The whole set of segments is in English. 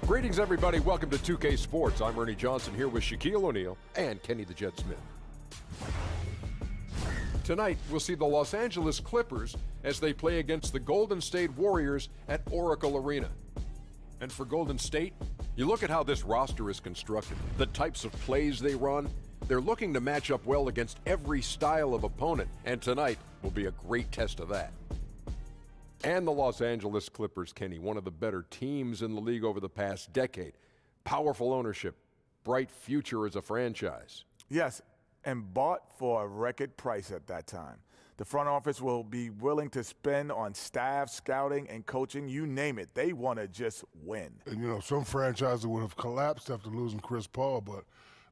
Greetings, everybody. Welcome to 2K Sports. I'm Ernie Johnson here with Shaquille O'Neal and Kenny the Jet Smith. Tonight, we'll see the Los Angeles Clippers as they play against the Golden State Warriors at Oracle Arena. And for Golden State, you look at how this roster is constructed, the types of plays they run. They're looking to match up well against every style of opponent, and tonight will be a great test of that. And the Los Angeles Clippers, Kenny, one of the better teams in the league over the past decade. Powerful ownership, bright future as a franchise. Yes, and bought for a record price at that time. The front office will be willing to spend on staff, scouting, and coaching, you name it. They want to just win. And, you know, some franchises would have collapsed after losing Chris Paul, but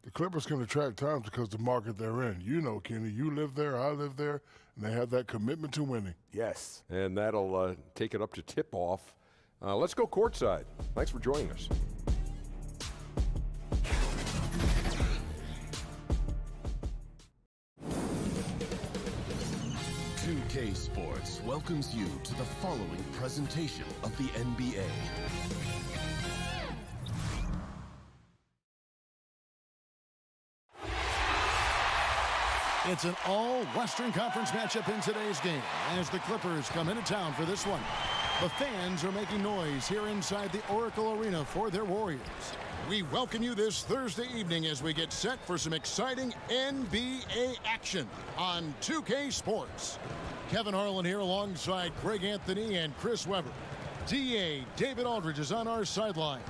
the Clippers can attract times because the market they're in. You know, Kenny, you live there, I live there, and they have that commitment to winning. Yes. And that'll take it up to tip-off. Let's go courtside. Thanks for joining us. K Sports welcomes you to the following presentation of the NBA. It's an all-Western Conference matchup in today's game as the Clippers come into town for this one. The fans are making noise here inside the Oracle Arena for their Warriors. We welcome you this Thursday evening as we get set for some exciting NBA action on 2K Sports. Kevin Harlan here alongside Greg Anthony and Chris Webber. DA David Aldridge is on our sideline.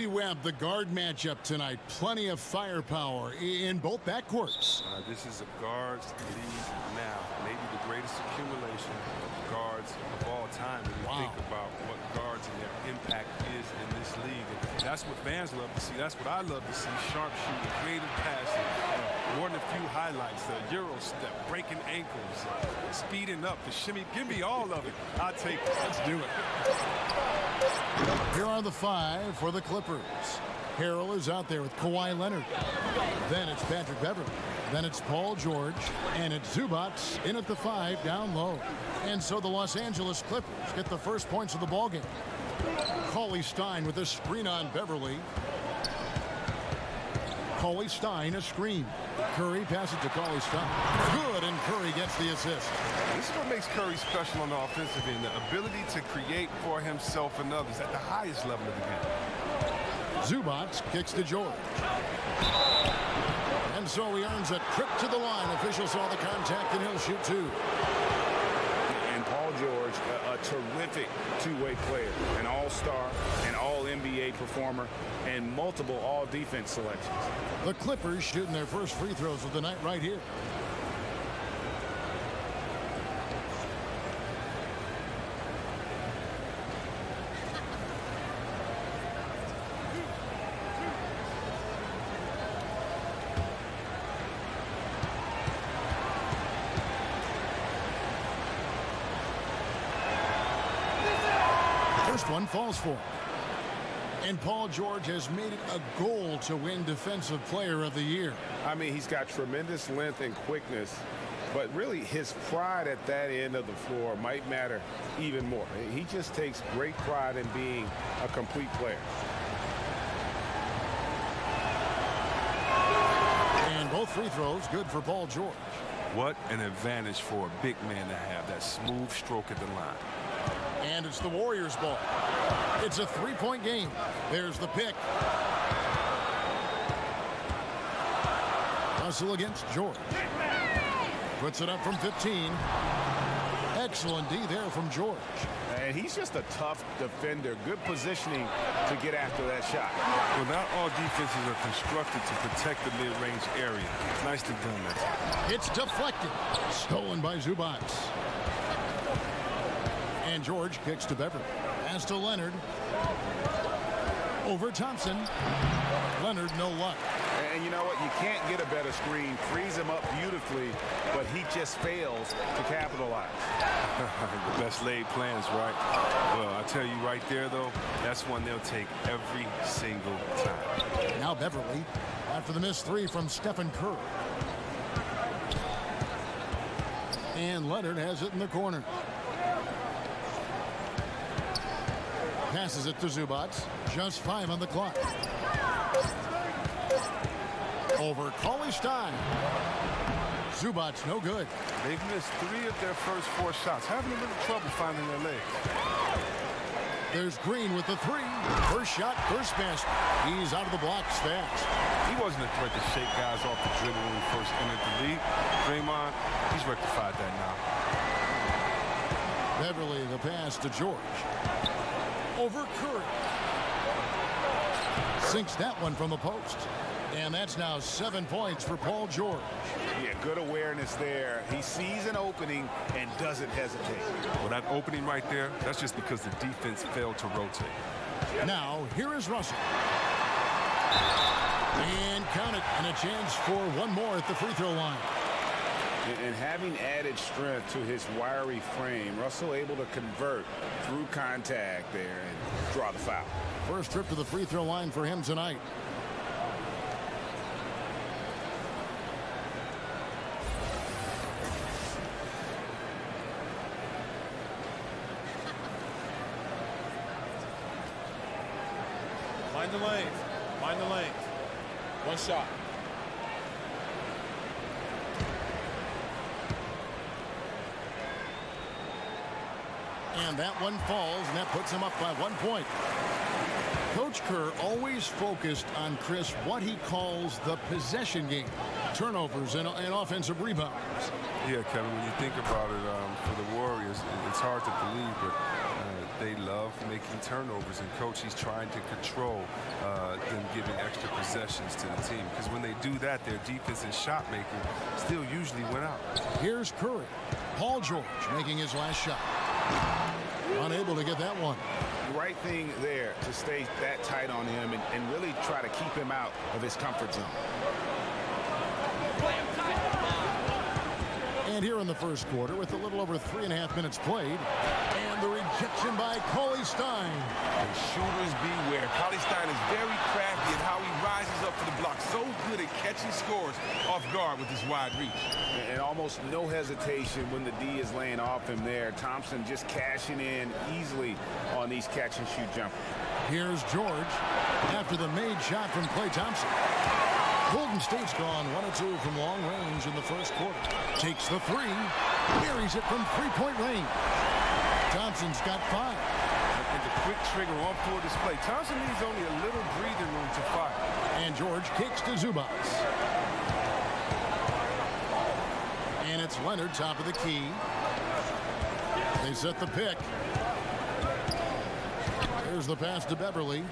Webb, the guard matchup tonight. Plenty of firepower in both backcourts. This is a guards league now. Maybe the greatest accumulation of guards of all time when you think about what guards and their impact is in this league. And that's what fans love to see. That's what I love to see. Sharp shooting, creative passing, more than a few highlights. The Euro step, breaking ankles, speeding up, the shimmy. Give me all of it. I'll take it. Let's do it. Here are the five for the Clippers. Harrell is out there with Kawhi Leonard. Then it's Patrick Beverley. Then it's Paul George. And it's Zubac in at the 5 down low. And so the Los Angeles Clippers get the first points of the ballgame. Cauley Stein with a screen on Beverley. Cauley Stein a screen. Curry passes to Cauley Stein. Good, and Curry gets the assist. This is what makes Curry special on the offensive end, the ability to create for himself and others at the highest level of the game. Zubac kicks to George. And so he earns a trip to the line. Officials saw the contact, and he'll shoot two. And Paul George, a terrific two-way player, an all-star, an all-NBA performer, and multiple all-defense selections. The Clippers shooting their first free throws of the night right here. First one falls for him. And Paul George has made it a goal to win Defensive Player of the Year. I mean, he's got tremendous length and quickness, but really his pride at that end of the floor might matter even more. He just takes great pride in being a complete player. And both free throws good for Paul George. What an advantage for a big man to have that smooth stroke at the line. And it's the Warriors' ball. It's a three-point game. There's the pick. Hustle against George. Puts it up from 15. Excellent D there from George. And he's just a tough defender. Good positioning to get after that shot. Well, not all defenses are constructed to protect the mid-range area. Nicely done that time. It's deflected. Stolen by Zubac. And George kicks to Beverley. Pass to Leonard. Over Thompson. Leonard, no luck. And you know what? You can't get a better screen. Frees him up beautifully, but he just fails to capitalize. The best laid plans, right? Well, I tell you right there, though, that's one they'll take every single time. Now Beverly after the missed three from Stephen Curry. And Leonard has it in the corner. Passes it to Zubac. Just 5 on the clock. Over KAWHI Stein. Zubac no good. They've missed 3 of their first 4 shots, having a little trouble finding their legs. There's Green with the 3. First shot, first basket. He's out of the blocks fast. He wasn't a threat to shake guys off the dribble when he first entered the league. Draymond, he's rectified that now. Beverly the pass to George. Over Curry. Sinks that one from the post. And that's now 7 points for Paul George. Yeah, good awareness there. He sees an opening and doesn't hesitate. Well, that opening right there, that's just because the defense failed to rotate. Now, here is Russell. And count it. And a chance for one more at the free throw line. And having added strength to his wiry frame, Russell able to convert through contact there and draw the foul. First trip to the free throw line for him tonight. Mind the lanes. Mind the lanes. One shot. And that one falls, and that puts him up by 1 point. Coach Kerr always focused on, Chris, what he calls the possession game. Turnovers and offensive rebounds. Yeah, Kevin, when you think about it, for the Warriors, it's hard to believe, but they love making turnovers. And Coach, he's trying to control them giving extra possessions to the team. Because when they do that, their defense and shot making still usually win out. Here's Curry. Paul George making his last shot. Unable to get that one. The right thing there to stay that tight on him and really try to keep him out of his comfort zone. And here in the first quarter with a little over 3.5 minutes played. And the rejection by KAWHI Stein. And shooters beware. KAWHI Stein is very crafty in how he rises up for the block. So good at catching scores off guard with his wide reach. And almost no hesitation when the D is laying off him there. Thompson just cashing in easily on these catch and shoot jumpers. Here's George after the made shot from Klay Thompson. Golden State's gone 1 of 2 from long range in the first quarter. Takes the 3, buries it from 3-point range. Thompson's got 5. And the quick trigger on floor display. Thompson needs only a little breathing room to fire. And George kicks to Zubac. And it's Leonard, top of the key. They set the pick. Here's the pass to Beverly.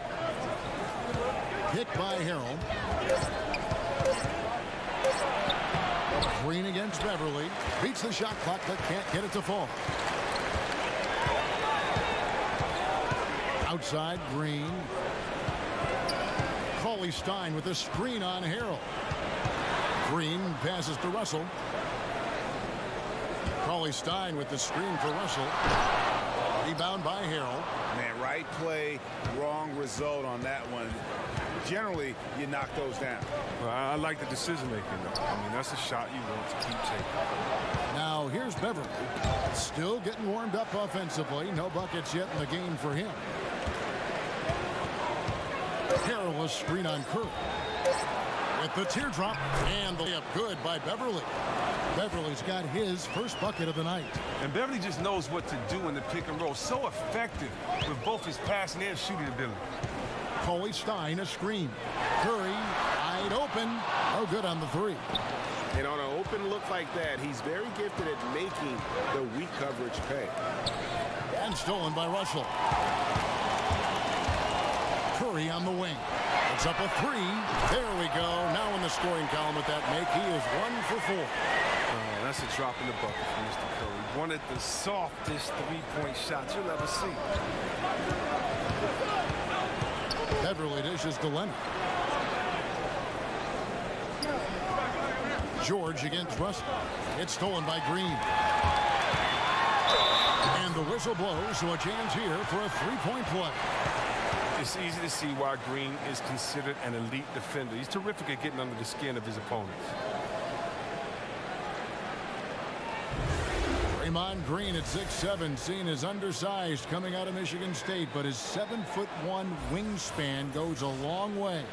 Pick by Harrell. Green against Beverly. Beats the shot clock but can't get it to fall. Outside, Green. KAWHI Stein with a screen on Harrell. Green passes to Russell. KAWHI Stein with the screen for Russell. Rebound by Harrell. Man, right play, wrong result on that one. Generally, you knock those down. Well, I like the decision making, though. I mean, that's a shot you want to keep taking. Now, here's Beverly. Still getting warmed up offensively. No buckets yet in the game for him. Harrell, a screen on Curry. With the teardrop, and the layup good by Beverly. Beverly's got his first bucket of the night. And Beverly just knows what to do in the pick and roll. So effective with both his passing and shooting ability. KAWHI Stein, a screen. Curry, wide open. No good on the 3. And on an open look like that, he's very gifted at making the weak coverage pay. And stolen by Russell. Curry on the wing. It's up a 3. There we go. Now in the scoring column with that make, he is 1 for 4. That's a drop in the bucket for Mr. Curry. One of the softest 3-point shots you'll ever see. Beverly dishes to Leonard. George against Russell. It's stolen by Green. And the whistle blows, so a chance here for a three-point play. It's easy to see why Green is considered an elite defender. He's terrific at getting under the skin of his opponents. Draymond Green at 6'7", seen as undersized coming out of Michigan State, but his 7'1" wingspan goes a long way.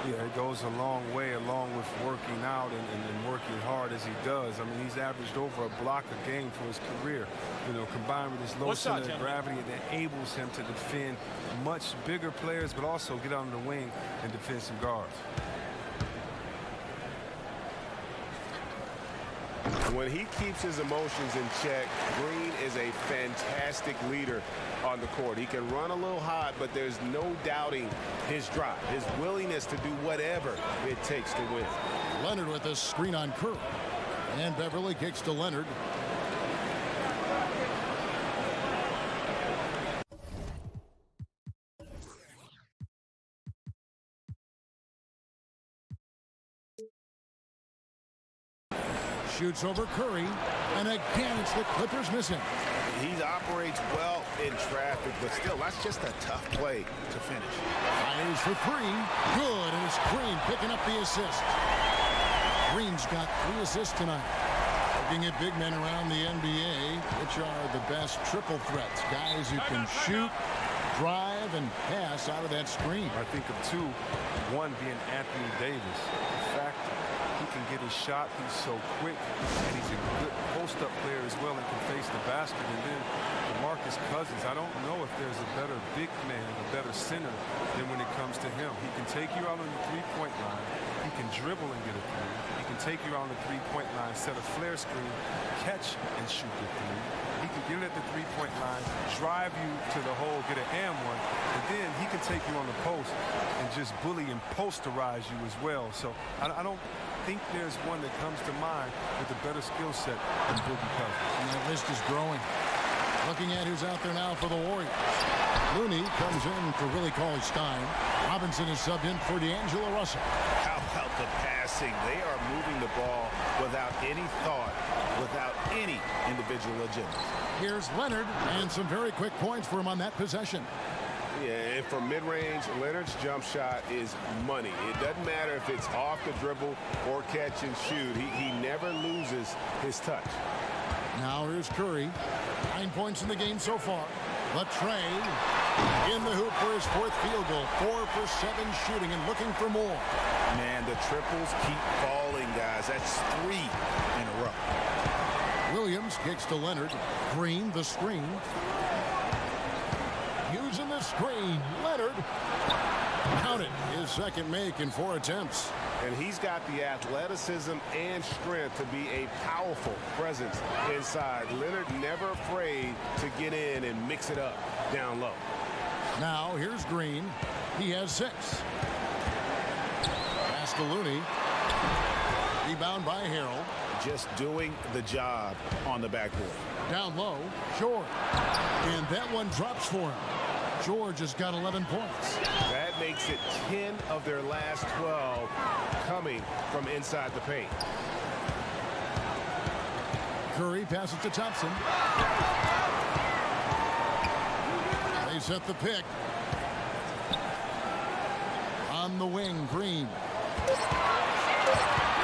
Yeah, it goes a long way along with working out and working hard as he does. I mean, he's averaged over a block a game for his career. You know, combined with his low center of gravity, it enables him to defend much bigger players, but also get on the wing and defend some guards. When he keeps his emotions in check, Green is a fantastic leader on the court. He can run a little hot, but there's no doubting his drive, his willingness to do whatever it takes to win. Leonard with a screen on Curry. And Beverly kicks to Leonard. Shoots over Curry, and again it's the Clippers missing. He operates well in traffic, but still, that's just a tough play to finish. Fires for three, good, and it's Green picking up the assist. Green's got 3 assists tonight. Looking at big men around the NBA, which are the best triple threats, guys who can shoot, drive, and pass out of that screen. I think of 2, one being Anthony Davis. The fact he can get his shot, he's so quick, and he's a good post-up player as well and can face the basket. And then DeMarcus Cousins, I don't know if there's a better big man, a better center than when it comes to him. He can take you out on the three-point line. He can dribble and get a three. He can take you out on the three-point line, set a flare screen, catch and shoot the three. He can get it at the three-point line, drive you to the hole, get an and one, and then he can take you on the post and just bully and posterize you as well. So I don't think there's one that comes to mind with a better skill set than Boogie Cousins. And that list is growing. Looking at who's out there now for the Warriors. Looney comes in for Willie Cauley-Stein. Robinson is subbed in for D'Angelo Russell. How about the passing? They are moving the ball without any thought, without any individual agenda. Here's Leonard, and some very quick points for him on that possession. Yeah, and from mid-range, Leonard's jump shot is money. It doesn't matter if it's off the dribble or catch and shoot. He never loses his touch. Now here's Curry. 9 points in the game so far. Latrey in the hoop for his 4th field goal. 4 for 7 shooting and looking for more. Man, the triples keep falling, guys. That's 3 in a row. Williams kicks to Leonard. Green, the screen. Using the screen. Leonard. Count it. His second make in 4 attempts. And he's got the athleticism and strength to be a powerful presence inside. Leonard never afraid to get in and mix it up down low. Now here's Green. He has 6. Pass to Looney. Rebound by Harrell. Just doing the job on the backboard. Down low, George. And that one drops for him. George has got 11 points. That makes it 10 of their last 12 coming from inside the paint. Curry passes to Thompson. They set the pick. On the wing, Green.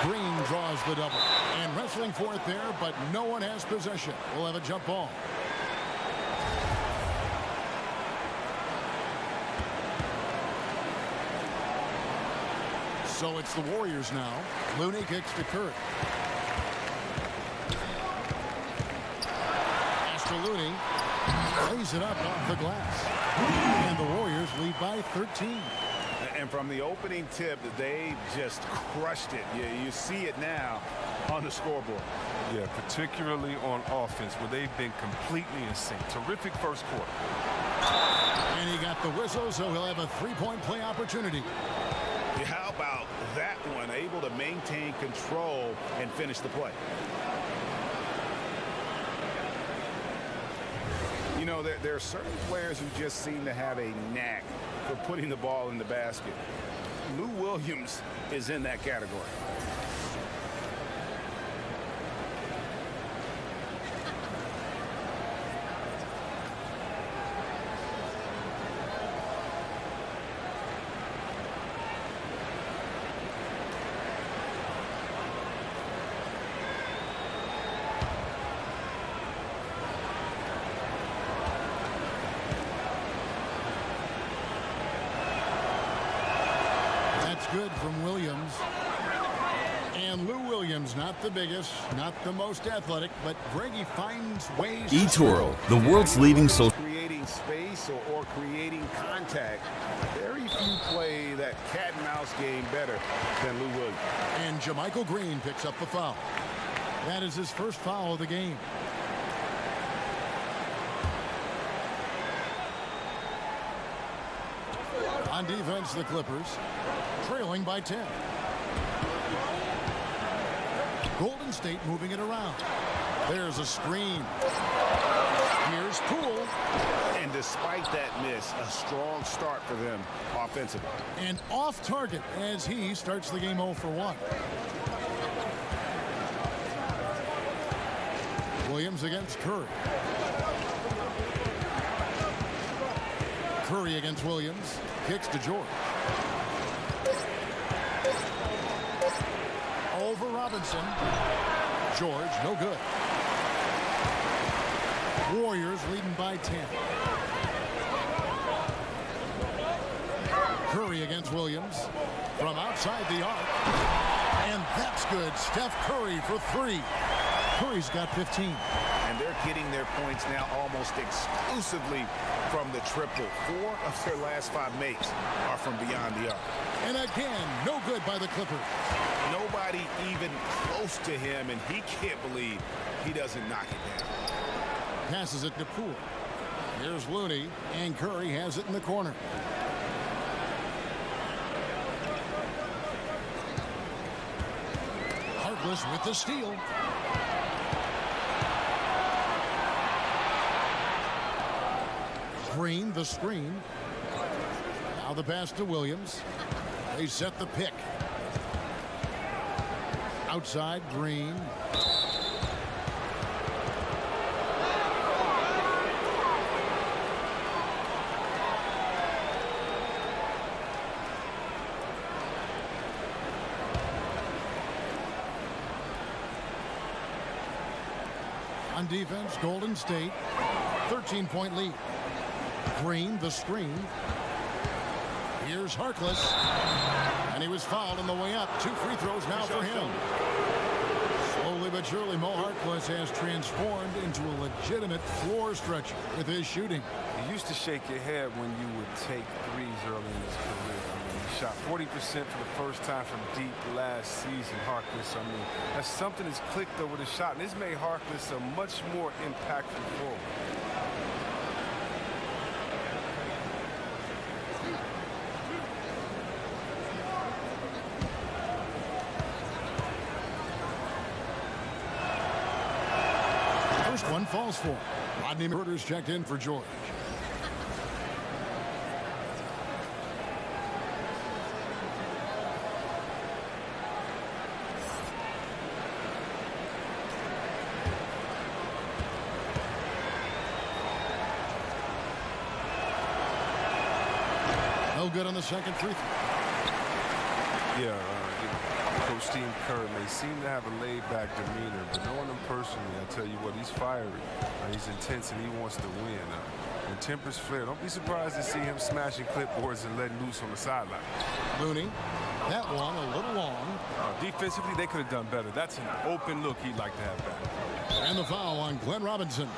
Green draws the double. And wrestling for it there, but no one has possession. We'll have a jump ball. So it's the Warriors now. Looney kicks to Curry. Pass to Looney. Lays it up off the glass. And the Warriors lead by 13. And from the opening tip, they just crushed it. You see it now on the scoreboard. Yeah, particularly on offense, where they've been completely in sync. Terrific first quarter. And he got the whistle, so he'll have a 3-point play opportunity. How about that one? Able to maintain control and finish the play. You know, there are certain players who just seem to have a knack for putting the ball in the basket. Lou Williams is in that category. Good from Williams. And Lou Williams, not the biggest, not the most athletic, but Greggy finds ways. eToro, the world's leading social. Creating space or creating contact. Very few play that cat and mouse game better than Lou Williams. And JaMychal Green picks up the foul. That is his first foul of the game. On defense, the Clippers trailing by 10. Golden State moving it around. There's a screen. Here's Poole. And despite that miss, a strong start for them offensively. And off target as he starts the game 0 for 1. Williams against Curry. Curry against Williams. Kicks to George. Over Robinson. George, no good. Warriors leading by 10. Curry against Williams. From outside the arc. And that's good. Steph Curry for 3. Curry's got 15. And they're getting their points now almost exclusively from the triple. 4 of their last 5 makes are from beyond the arc. And again, no good by the Clippers. Nobody even close to him, and he can't believe he doesn't knock it down. Passes it to Poole. Here's Looney, and Curry has it in the corner. Harkless with the steal. Green, the screen. Now the pass to Williams. They set the pick. Outside, Green. On defense, Golden State, 13-point lead. Green, the screen. Here's Harkless. And he was fouled on the way up. 2 free throws now for him. Slowly but surely, Mo Harkless has transformed into a legitimate floor stretcher with his shooting. You used to shake your head when you would take threes early in his career. I mean, he shot 40% for the first time from deep last season, Harkless. I mean, that's something that's clicked over the shot, and it's made Harkless a much more impactful forward. First one falls for. Rodney Murders checked in for George. No good on the second free throw. Yeah, Coach Steve Kerr may seem to have a laid-back demeanor, but knowing him personally, I tell you what, he's fiery. He's intense, and he wants to win. When tempers flare, don't be surprised to see him smashing clipboards and letting loose on the sideline. Looney, that one a little long. Defensively, they could have done better. That's an open look he'd like to have back. And the foul on Glenn Robinson.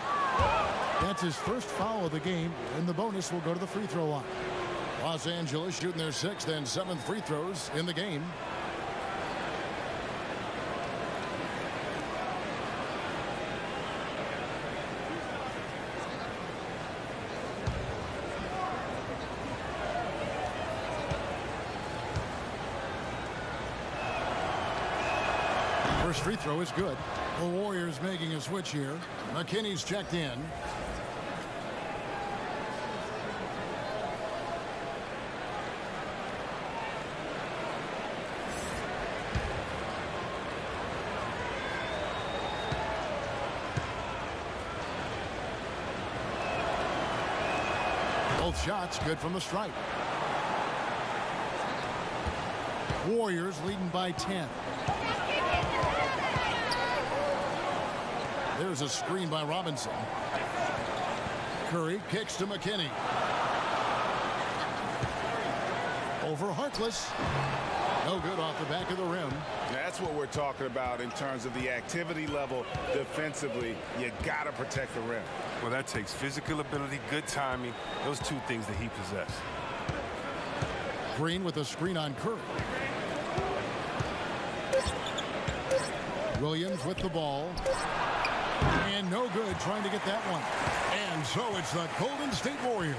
That's his first foul of the game, and the bonus will go to the free throw line. Los Angeles shooting their 6th and 7th free throws in the game. First free throw is good. The Warriors making a switch here. McKinney's checked in. Both shots good from the stripe. Warriors leading by 10. There's a screen by Robinson. Curry kicks to McKinney. Over Harkless. No good off the back of the rim. That's what we're talking about in terms of the activity level defensively. You got to protect the rim. Well, that takes physical ability, good timing, those two things that he possesses. Green with a screen on Curry. Williams with the ball. And no good trying to get that one. And so it's the Golden State Warriors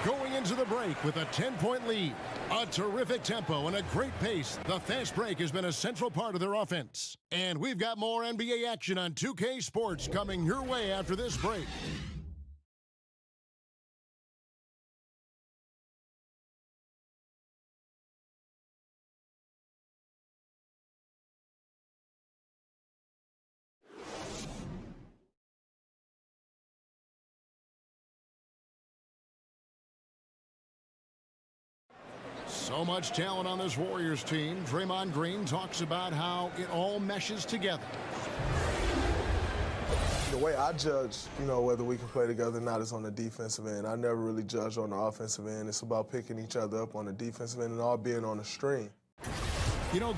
going into the break with a 10-point lead. A terrific tempo and a great pace. The fast break has been a central part of their offense. And we've got more NBA action on 2K Sports coming your way after this break. So much talent on this Warriors team. Draymond Green talks about how it all meshes together. The way I judge, whether we can play together or not is on the defensive end. I never really judge on the offensive end. It's about picking each other up on the defensive end and all being on the string.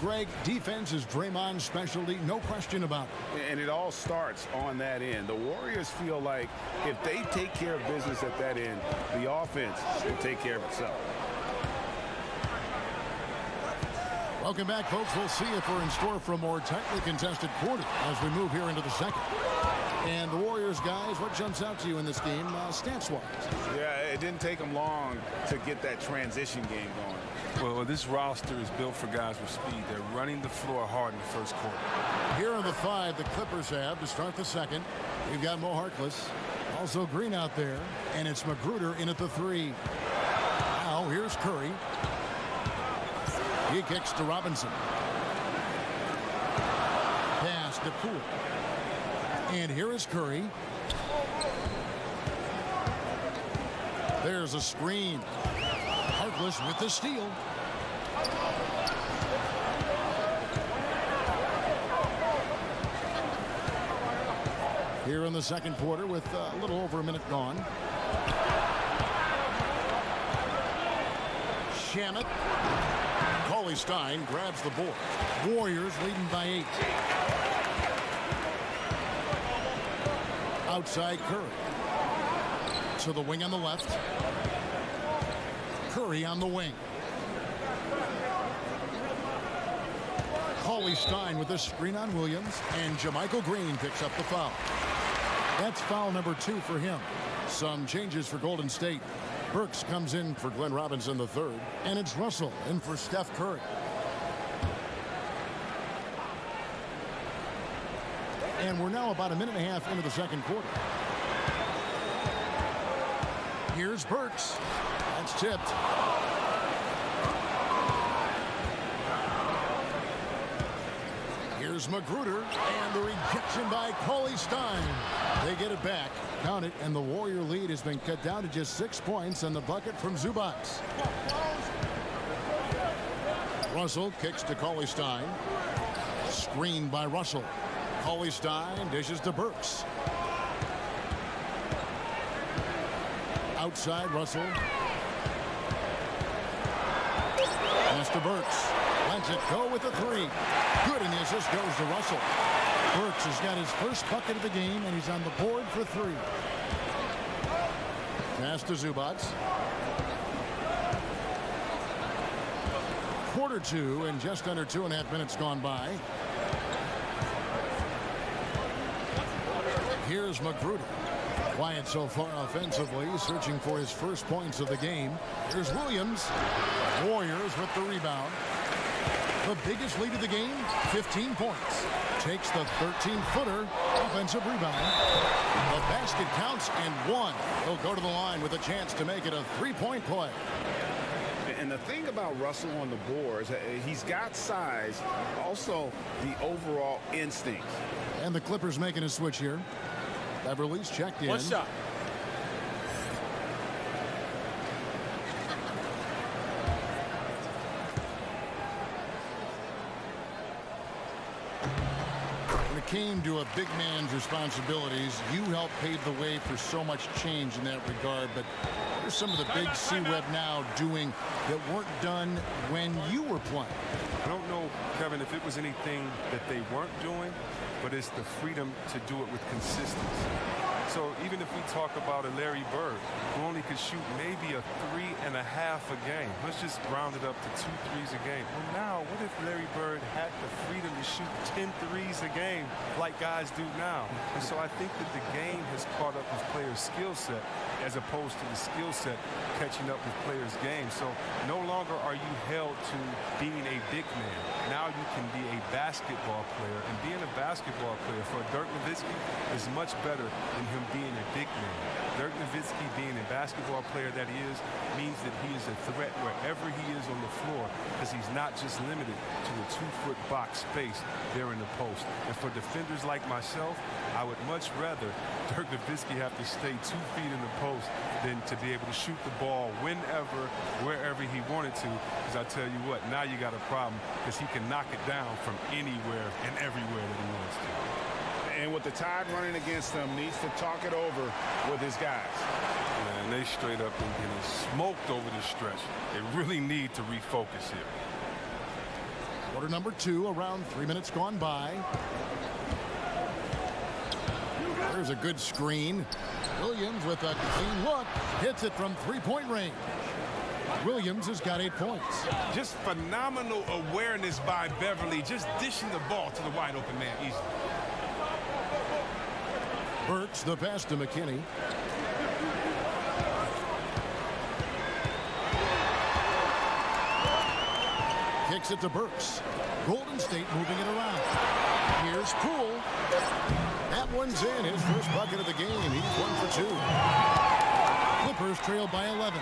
Greg, defense is Draymond's specialty, no question about it. And it all starts on that end. The Warriors feel like if they take care of business at that end, the offense will take care of itself. Welcome back, folks. We'll see if we're in store for a more tightly contested quarter as we move here into the second. And the Warriors, guys, what jumps out to you in this game, stats-wise? Yeah, it didn't take them long to get that transition game going. Well, this roster is built for guys with speed. They're running the floor hard in the first quarter. Here are the 5 the Clippers have to start the second. We've got Mo Harkless, also Green out there, and it's Magruder in at the 3. Now here's Curry. He kicks to Robinson. Pass to Poole. And here is Curry. There's a screen. Harkless with the steal. Here in the second quarter with a little over a minute gone. Shamet. KAWHI Stein grabs the board. Warriors leading by 8. Outside Curry. To the wing on the left. Curry on the wing. KAWHI Stein with a screen on Williams. And JaMychal Green picks up the foul. That's foul number 2 for him. Some changes for Golden State. Burks comes in for Glenn Robinson III, and it's Russell in for Steph Curry. And we're now about a minute and a half into the second quarter. Here's Burks. That's tipped. Here's Magruder, and the rejection by KAWHI Stein. They get it back. Count it, and the Warrior lead has been cut down to just 6 points and the bucket from Zubac. Russell kicks to KAWHI Stein. Screened by Russell. KAWHI Stein dishes to Burks. Outside Russell. Pass to Burks. Lets it go with the 3. Good, and the assist goes to Russell. Burks has got his first bucket of the game, and he's on the board for 3. Pass to Zubac. Quarter 2, and just under 2.5 minutes gone by. Here's Magruder. Quiet so far offensively, searching for his first points of the game. Here's Williams. Warriors with the rebound. The biggest lead of the game, 15 points. Takes the 13-footer offensive rebound. The basket counts and 1. He'll go to the line with a chance to make it a 3-point play. And the thing about Russell on the boards, he's got size, also the overall instinct. And the Clippers making a switch here. Beverly's checked in. One shot. came to a big man's responsibilities, you helped pave the way for so much change in that regard. But what are some of the big C-Web now doing that weren't done when you were playing? I don't know, Kevin, if it was anything that they weren't doing, but it's the freedom to do it with consistency. So even if we talk about a Larry Bird who only could shoot maybe a 3.5 a game, let's just round it up to 2 threes a game. Well, now what if Larry Bird had the freedom to shoot 10 threes a game like guys do now? And so I think that the game has caught up with players' skill set as opposed to the skill set catching up with players' games. So no longer are you held to being a big man. Now you can be a basketball player, and being a basketball player for Dirk Nowitzki is much better than him being a big man. Dirk Nowitzki, being a basketball player that he is, means that he is a threat wherever he is on the floor, because he's not just limited to a 2-foot box space there in the post. And for defenders like myself, I would much rather Dirk Nowitzki have to stay 2 feet in the post than to be able to shoot the ball whenever, wherever he wanted to. Because I tell you what, now you got a problem, because he can knock it down from anywhere and everywhere that he wants to. And with the tide running against him, needs to talk it over with his guys. Man, they straight up been getting smoked over the stretch. They really need to refocus here. Quarter number 2, around 3 minutes gone by. There's a good screen. Williams with a clean look. Hits it from 3-point range. Williams has got 8 points. Just phenomenal awareness by Beverly, just dishing the ball to the wide open man easily. Burks the pass to McKinney. Kicks it to Burks. Golden State moving it around. Here's Poole. That one's in. His first bucket of the game. He's 1 for 2. Clippers trail by 11.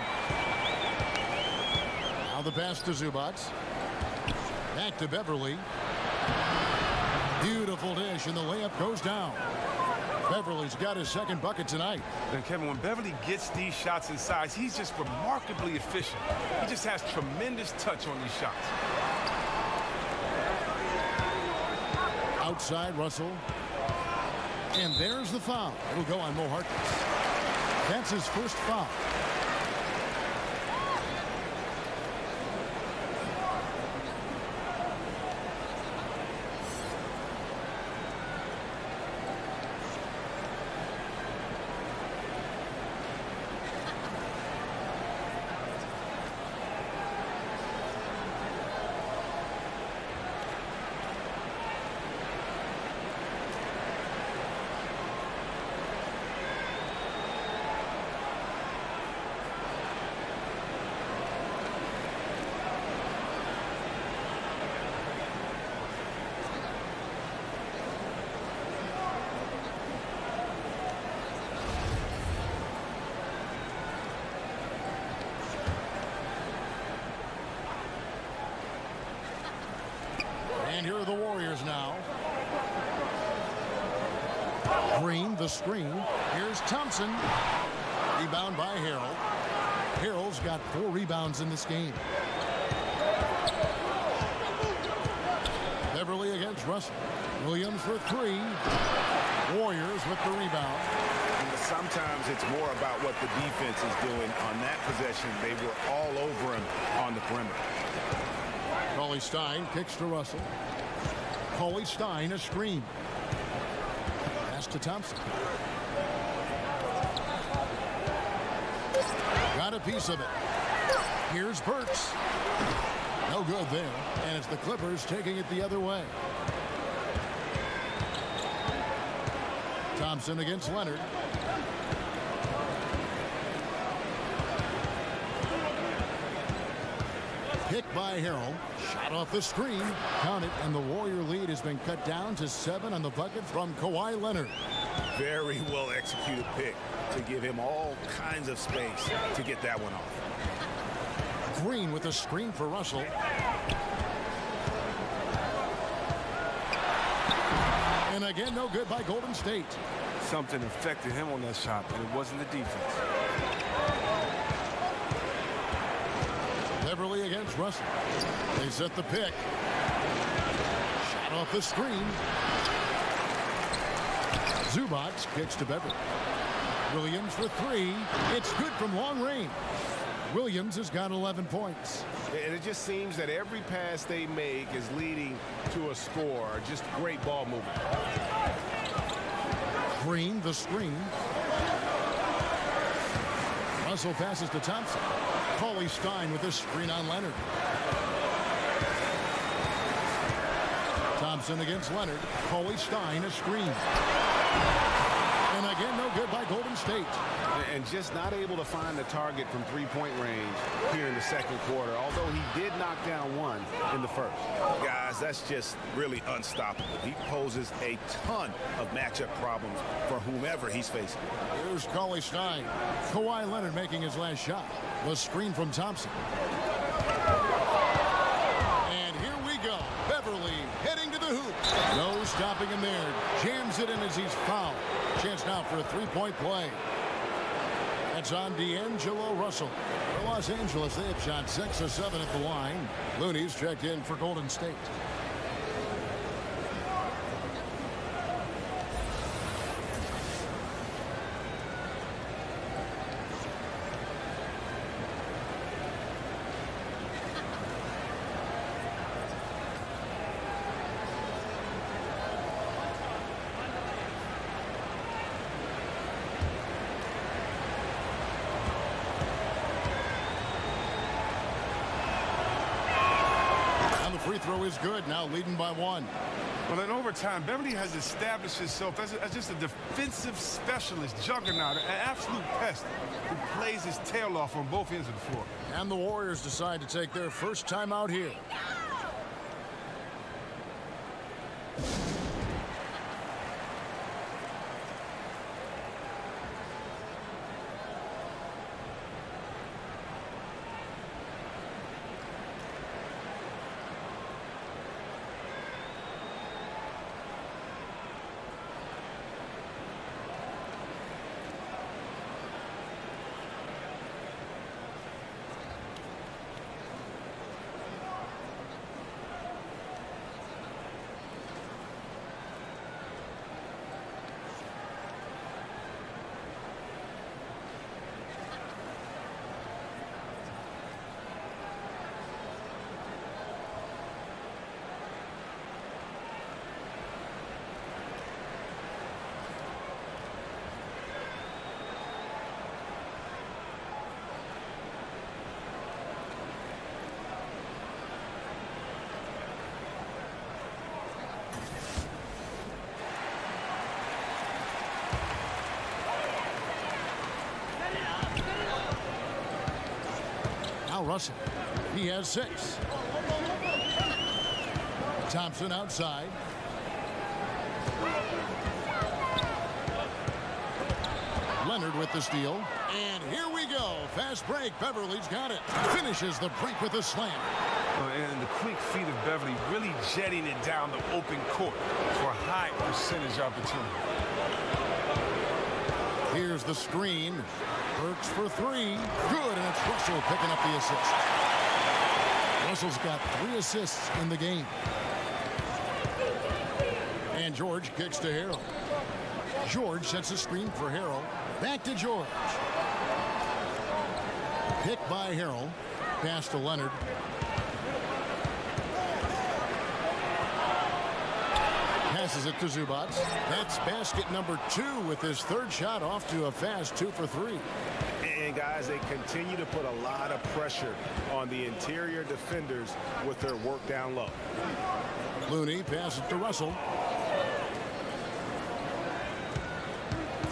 Now the pass to Zubac. Back to Beverly. Beautiful dish, and the layup goes down. Beverly's got his second bucket tonight. And Kevin, when Beverly gets these shots inside, he's just remarkably efficient. He just has tremendous touch on these shots. Outside, Russell. And there's the foul. It'll go on Mo Harkless. That's his first foul. And here are the Warriors now. Green, the screen. Here's Thompson. Rebound by Harrell. Harrell's got 4 rebounds in this game. Beverly against Russell. Williams for 3. Warriors with the rebound. Sometimes it's more about what the defense is doing on that possession. They were all over him on the perimeter. Cauley-Stein kicks to Russell. Cauley-Stein a screen. Pass to Thompson. Got a piece of it. Here's Burks. No good there. And it's the Clippers taking it the other way. Thompson against Leonard. Pick by Harrell. Shot off the screen. Count it, and the Warrior lead has been cut down to 7 on the bucket from Kawhi Leonard. Very well executed pick to give him all kinds of space to get that one off. Green with a screen for Russell. And again, no good by Golden State. Something affected him on that shot, but it wasn't the defense. Beverly against Russell. They set the pick. Shot off the screen. Zubac kicks to Beverly. Williams for three. It's good from long range. Williams has got 11 points. And it just seems that every pass they make is leading to a score. Just great ball movement. Green, the screen. Russell passes to Thompson. KAWHI Stein with the screen on Leonard. Thompson against Leonard. KAWHI Stein, a screen. And again, no good by Golden State. And just not able to find the target from three-point range here in the second quarter, although he did knock down one in the first. Guys, that's just really unstoppable. He poses a ton of matchup problems for whomever he's facing. Here's KAWHI Stein. Kawhi Leonard making his last shot. The screen from Thompson. And here we go. Beverly heading to the hoop. No stopping him there. Jams it in as he's fouled. Chance now for a three-point play. That's on D'Angelo Russell. For Los Angeles, they have shot 6 of 7 at the line. Looney's checked in for Golden State. Free throw is good, now leading by 1. Well, in overtime, Beverly has established himself as just a defensive specialist, juggernaut, an absolute pest who plays his tail off on both ends of the floor. And the Warriors decide to take their first time out here. Russell. He has 6. Thompson outside. Leonard with the steal. And here we go. Fast break. Beverly's got it. Finishes the break with a slam. And the quick feet of Beverly really jetting it down the open court for a high percentage opportunity. Here's the screen. Burks for 3. Good, and it's Russell picking up the assist. Russell's got 3 assists in the game. And George kicks to Harrell. George sets a screen for Harrell. Back to George. Picked by Harrell. Pass to Leonard. Passes it to Zubac. That's basket number 2 with his 3rd shot off to a fast 2 for 3. And guys, they continue to put a lot of pressure on the interior defenders with their work down low. Looney passes to Russell.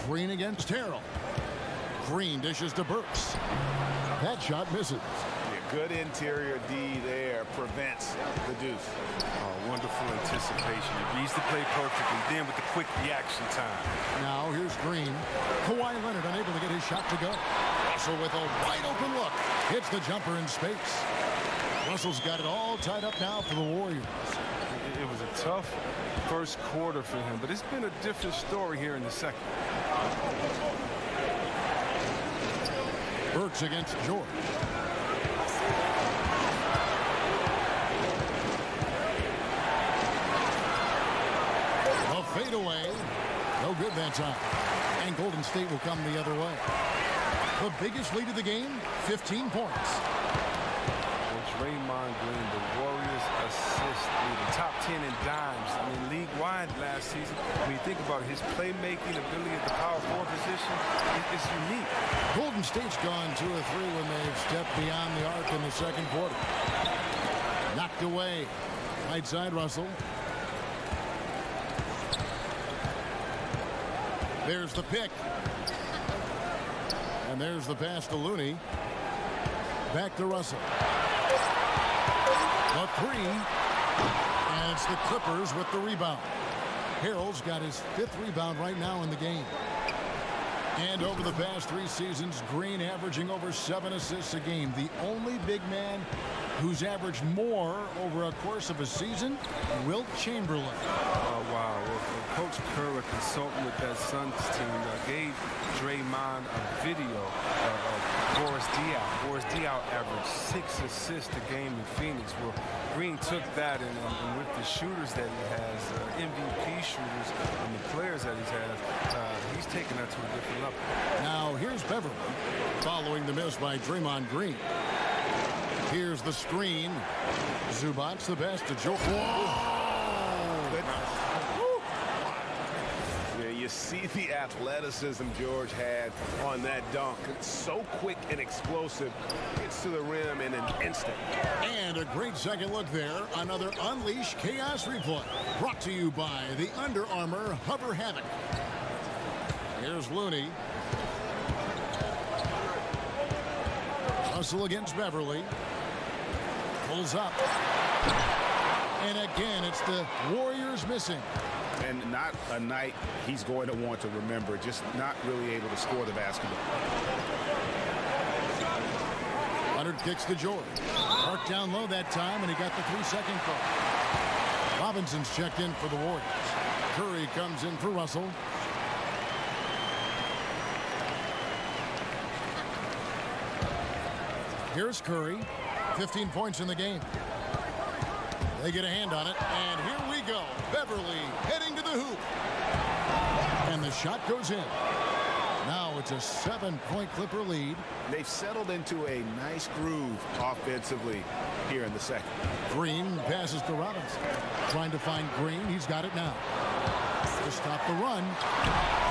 Green against Harrell. Green dishes to Burks. That shot misses. Good interior D there prevents the deuce. Oh, wonderful anticipation. He reads the play perfectly, then with the quick reaction time. Now here's Green. Kawhi Leonard unable to get his shot to go. Russell with a wide open look. Hits the jumper in space. Russell's got it all tied up now for the Warriors. It was a tough first quarter for him, but it's been a different story here in the second. Burks against George. A fadeaway. No that time. And Golden State will come the other way. The biggest lead of the game, 15 points. Well, Draymond Green, the Warriors assist leader, top 10 in dimes. I mean, league-wide last season. When you think about his playmaking ability at the power forward position, it's unique. Golden State's gone 2 of 3 when they've stepped beyond the arc in the second quarter. Knocked away. Right side, Russell. There's the pick. And there's the pass to Looney. Back to Russell. A 3. And it's the Clippers with the rebound. Harrell's got his 5th rebound right now in the game. And over the past 3 seasons, Green averaging over 7 assists a game. The only big man who's averaged more over a course of a season, Wilt Chamberlain. Oh, wow. Well, Coach Kerr, a consultant with that Suns team, gave Draymond a video of Boris Diaw. Boris Diaw averaged 6 assists a game in Phoenix. Well, Green took that, and with the shooters that he has, MVP shooters, and the players that he's had, he's taken that to a different level. Now, here's Beverly, following the miss by Draymond Green. Here's the screen. Zubac's the best to Joe. Yeah, you see the athleticism George had on that dunk. It's so quick and explosive. Gets to the rim in an instant. And a great second look there. Another Unleash Chaos replay. Brought to you by the Under Armour Hover Havoc. Here's Looney. Russell against Beverly. Pulls up. And again, it's the Warriors missing. And not a night he's going to want to remember. Just not really able to score the basketball. Leonard kicks to George. Park down low that time, and he got the 3-second call. Robinson's checked in for the Warriors. Curry comes in for Russell. Here's Curry. 15 points in the game. They get a hand on it, and here we go. Beverly heading to the hoop. And the shot goes in. Now it's a 7-point Clipper lead. They've settled into a nice groove offensively here in the second. Green passes to Robinson. Trying to find Green. He's got it now. To stop the run.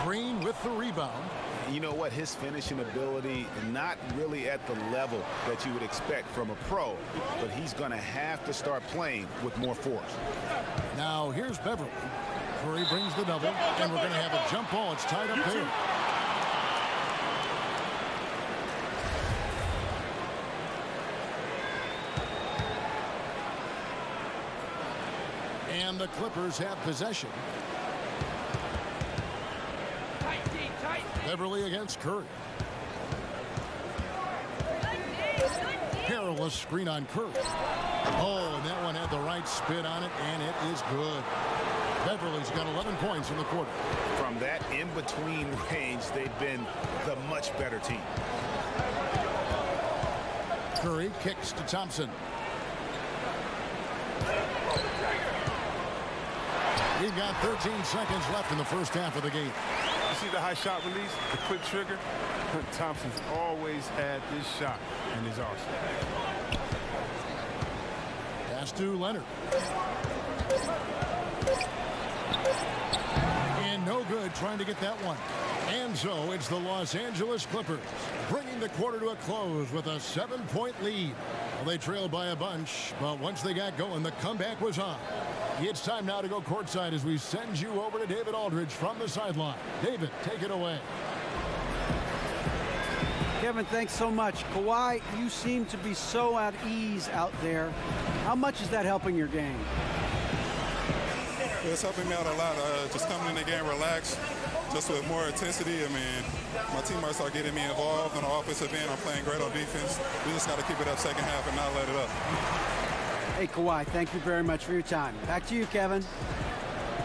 Green with the rebound. You know what? His finishing ability, not really at the level that you would expect from a pro, but he's going to have to start playing with more force. Now here's Beverly. Curry brings the double, and we're going to have a jump ball. It's tied up there. And the Clippers have possession. Beverly against Curry. Perilous screen on Curry. Oh, and that one had the right spin on it, and it is good. Beverly's got 11 points in the quarter. From that in-between range, they've been the much better team. Curry kicks to Thompson. We've got 13 seconds left in the first half of the game. You see the high shot release, the quick trigger? Thompson's always had this shot in his arsenal. Pass to Leonard. And no good trying to get that one. And so it's the Los Angeles Clippers bringing the quarter to a close with a 7-point lead. Well, they trailed by a bunch, but once they got going, the comeback was on. It's time now to go courtside as we send you over to David Aldridge from the sideline. David, take it away. Kevin, thanks so much. Kawhi, you seem to be so at ease out there. How much is that helping your game? It's helping me out a lot. Just coming in the game relaxed, just with more intensity. I mean, my teammates are getting me involved on the offensive end. I'm playing great on defense. We just got to keep it up second half and not let it up. Hey, Kawhi, thank you very much for your time. Back to you, Kevin.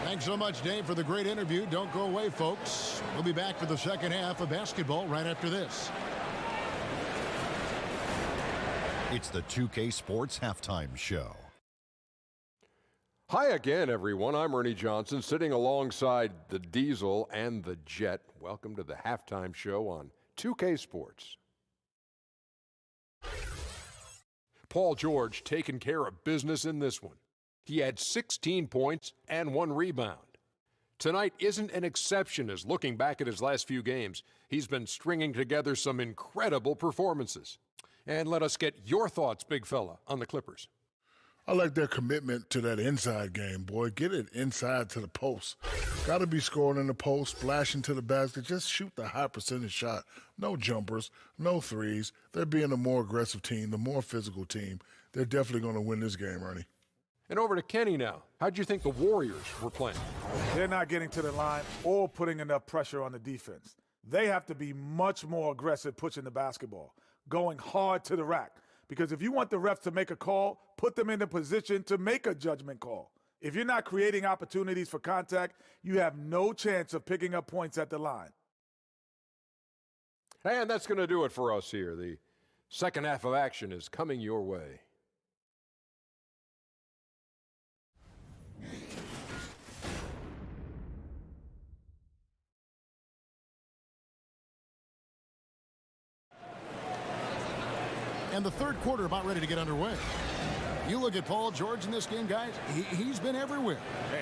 Thanks so much, Dave, for the great interview. Don't go away, folks. We'll be back for the second half of basketball right after this. It's the 2K Sports Halftime Show. Hi again, everyone. I'm Ernie Johnson, sitting alongside the Diesel and the Jet. Welcome to the halftime show on 2K Sports. Paul George taking care of business in this one. He had 16 points and 1 rebound. Tonight isn't an exception, as looking back at his last few games, he's been stringing together some incredible performances. And let us get your thoughts, big fella, on the Clippers. I like their commitment to that inside game, boy. Get it inside to the post. Got to be scoring in the post, splashing to the basket. Just shoot the high percentage shot. No jumpers, no threes. They're being a more aggressive team, the more physical team. They're definitely going to win this game, Ernie. And over to Kenny now. How'd you think the Warriors were playing? They're not getting to the line or putting enough pressure on the defense. They have to be much more aggressive pushing the basketball, going hard to the rack. Because if you want the refs to make a call, put them in a position to make a judgment call. If you're not creating opportunities for contact, you have no chance of picking up points at the line. And that's going to do it for us here. The second half of action is coming your way. And the third quarter about ready to get underway. You look at Paul George in this game, guys, he's been everywhere.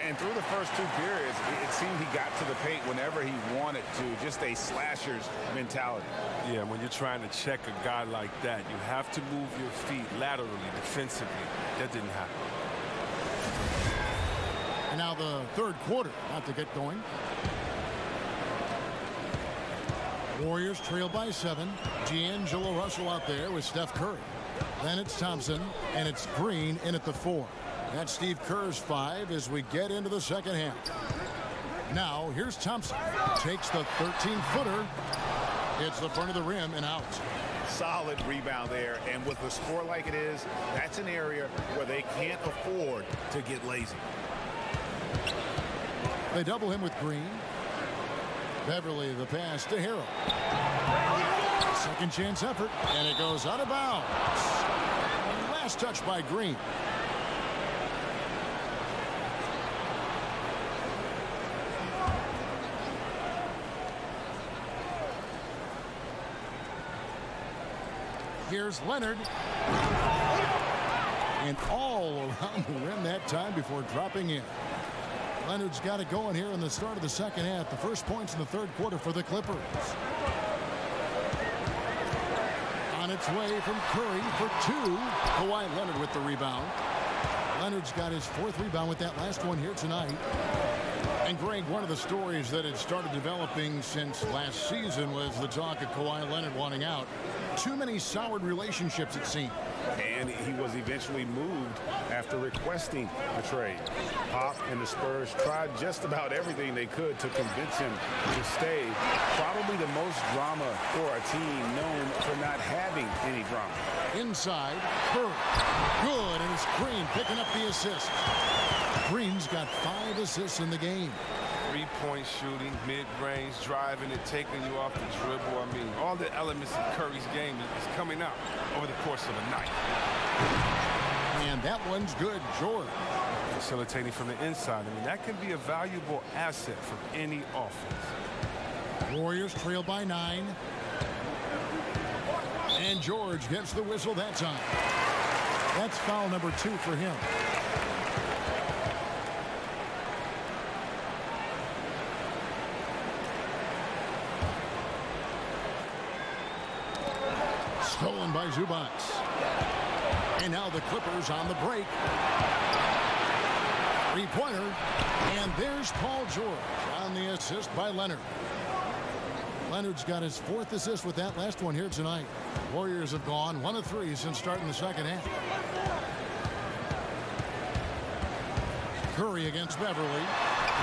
And through the first 2 periods, it seemed he got to the paint whenever he wanted to, just a slasher's mentality. Yeah, when you're trying to check a guy like that, you have to move your feet laterally, defensively. That didn't happen. And now the third quarter about to get going. Warriors trail by 7. D'Angelo Russell out there with Steph Curry. Then it's Thompson, and it's Green in at the 4. That's Steve Kerr's 5 as we get into the second half. Now, here's Thompson. Takes the 13-footer. Hits the front of the rim and out. Solid rebound there, and with the score like it is, that's an area where they can't afford to get lazy. They double him with Green. Beverly the pass to Harrell. Second chance effort, and it goes out of bounds. Last touch by Green. Here's Leonard. And all around the rim that time before dropping in. Leonard's got it going here in the start of the second half. The first points in the third quarter for the Clippers. On its way from Curry for 2. Kawhi Leonard with the rebound. Leonard's got his 4th rebound with that last one here tonight. And Greg, one of the stories that had started developing since last season was the talk of Kawhi Leonard wanting out. Too many soured relationships, it seemed. And he was eventually moved after requesting a trade. Pop and the Spurs tried just about everything they could to convince him to stay. Probably the most drama for a team known for not having any drama. Inside, Curry. Good, and it's Green picking up the assist. Green's got 5 assists in the game. 3-point shooting, mid-range, driving it, taking you off the dribble. I mean, all the elements of Curry's game is coming out over the course of a night. And that one's good, George. Facilitating from the inside. I mean, that can be a valuable asset for any offense. Warriors trail by 9. And George gets the whistle that time. That's foul number 2 for him. Stolen by Zubac. And now the Clippers on the break. 3-pointer. And there's Paul George on the assist by Leonard. Leonard's got his 4th assist with that last one here tonight. Warriors have gone 1 of 3 since starting the second half. Curry against Beverly.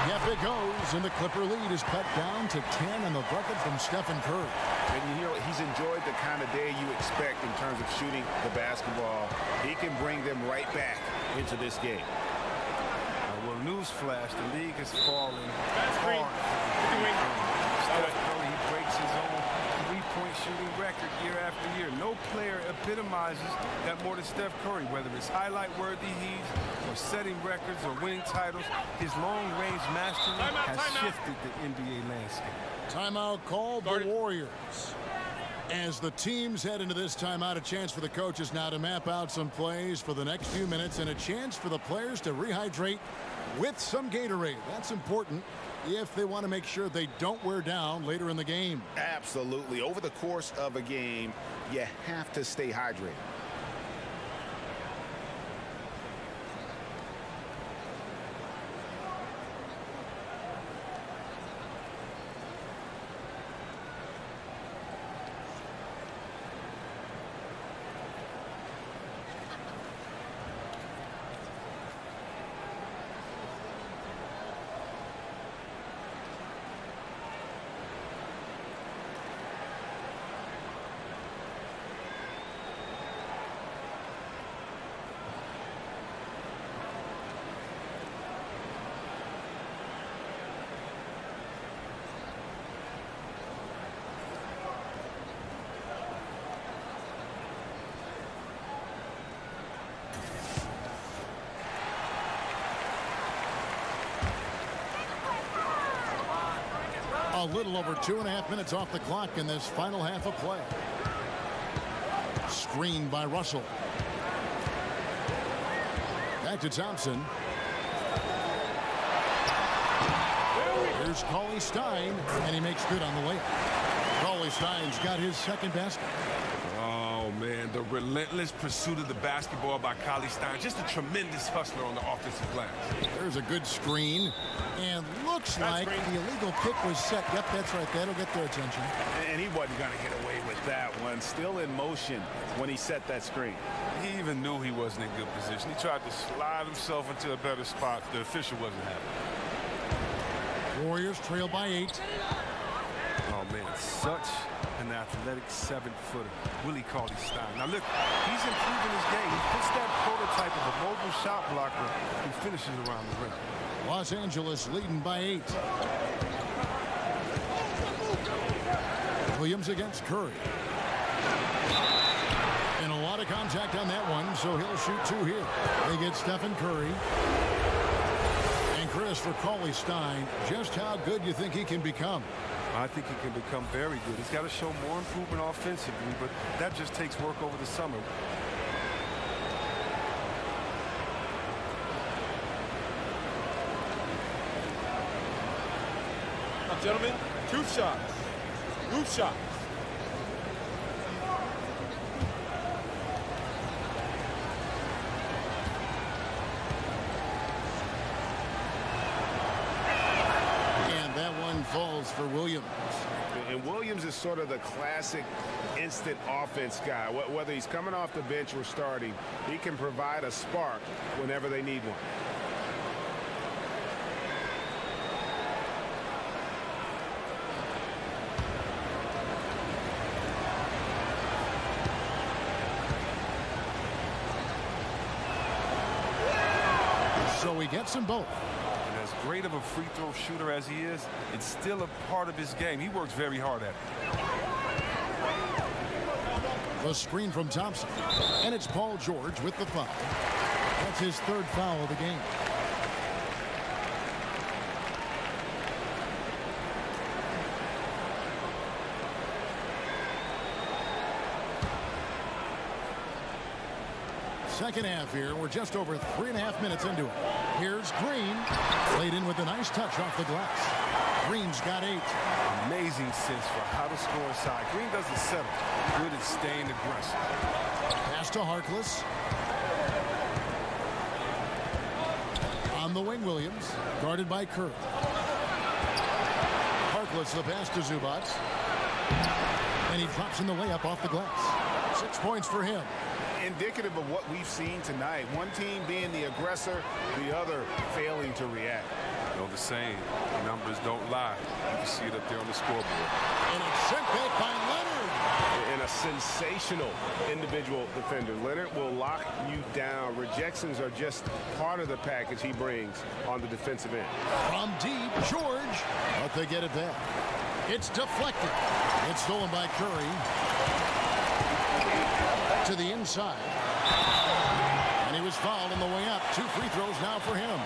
Yep, it goes, and the Clipper lead is cut down to 10 on the bucket from Stephen Curry. And you hear he's enjoyed the kind of day you expect in terms of shooting the basketball. He can bring them right back into this game. Well, newsflash, the league is falling hard. Steph Curry breaks his own three-point shooting record year after year. No player epitomizes that more than Steph Curry, whether it's highlight-worthy heaves or setting records or winning titles. His long-range mastery has shifted the NBA landscape. Timeout called the Warriors. As the teams head into this timeout, a chance for the coaches now to map out some plays for the next few minutes and a chance for the players to rehydrate with some Gatorade. That's important if they want to make sure they don't wear down later in the game. Absolutely. Over the course of a game, you have to stay hydrated. A little over 2.5 minutes off the clock in this final half of play. Screened by Russell. Back to Thompson. Here's KAWHI Stein, and he makes good on the layup. KAWHI Stein's got his second basket. Oh, man, the relentless pursuit of the basketball by KAWHI Stein. Just a tremendous hustler on the offensive glass. There's a good screen, and looks like the illegal kick was set. Yep, that's right. That'll get their attention. And he wasn't going to get away with that one. Still in motion when he set that screen. He even knew he wasn't in good position. He tried to slide himself into a better spot. The official wasn't happy. Warriors trail by 8. Oh, man, such an athletic 7-footer, Willie KAWHI Stein. Now, look, he's improving his game. He puts that prototype of a mobile shot blocker who finishes around the rim. Los Angeles leading by 8. Williams against Curry. And a lot of contact on that one, so he'll shoot 2 here. They get Stephen Curry. And Chris, for KAWHI Stein, just how good you think he can become? I think he can become very good. He's got to show more improvement offensively, but that just takes work over the summer. Now, gentlemen, 2 shots. Loose shots. Falls for Williams. And Williams is sort of the classic instant offense guy. Whether he's coming off the bench or starting, he can provide a spark whenever they need one. So he gets them both. As great of a free throw shooter as he is, it's still a part of his game. He works very hard at it. The screen from Thompson. And it's Paul George with the foul. That's his 3rd foul of the game. Second half here. We're just over 3.5 minutes into it. Here's Green. Played in with a nice touch off the glass. Green's got 8. Amazing sense for how to score inside. Green doesn't settle. Good at staying aggressive. Pass to Harkless. On the wing, Williams. Guarded by Curry. Harkless the pass to Zubac. And he drops in the layup off the glass. 6 points for him. Indicative of what we've seen tonight. One team being the aggressor, the other failing to react. You know the saying, numbers don't lie. You can see it up there on the scoreboard. And it's sent back by Leonard. And a sensational individual defender. Leonard will lock you down. Rejections are just part of the package he brings on the defensive end. From deep, George. But they get it back. It's deflected. It's stolen by Curry. To the inside. And he was fouled on the way up. 2 free throws now for him.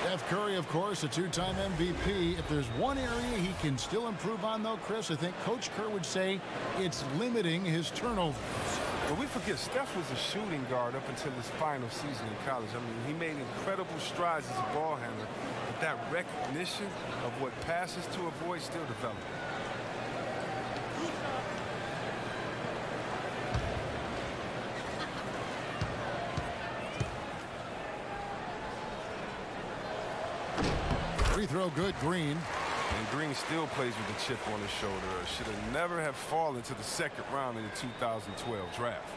Steph Curry, of course, a 2-time MVP. If there's one area he can still improve on, though, Chris, I think Coach Kerr would say it's limiting his turnovers. But we forget Steph was a shooting guard up until his final season in college. I mean, he made incredible strides as a ball handler, but that recognition of what passes to avoid still developing. Free throw good, Green. And Green still plays with a chip on his shoulder. Should have never have fallen to the second round in the 2012 draft.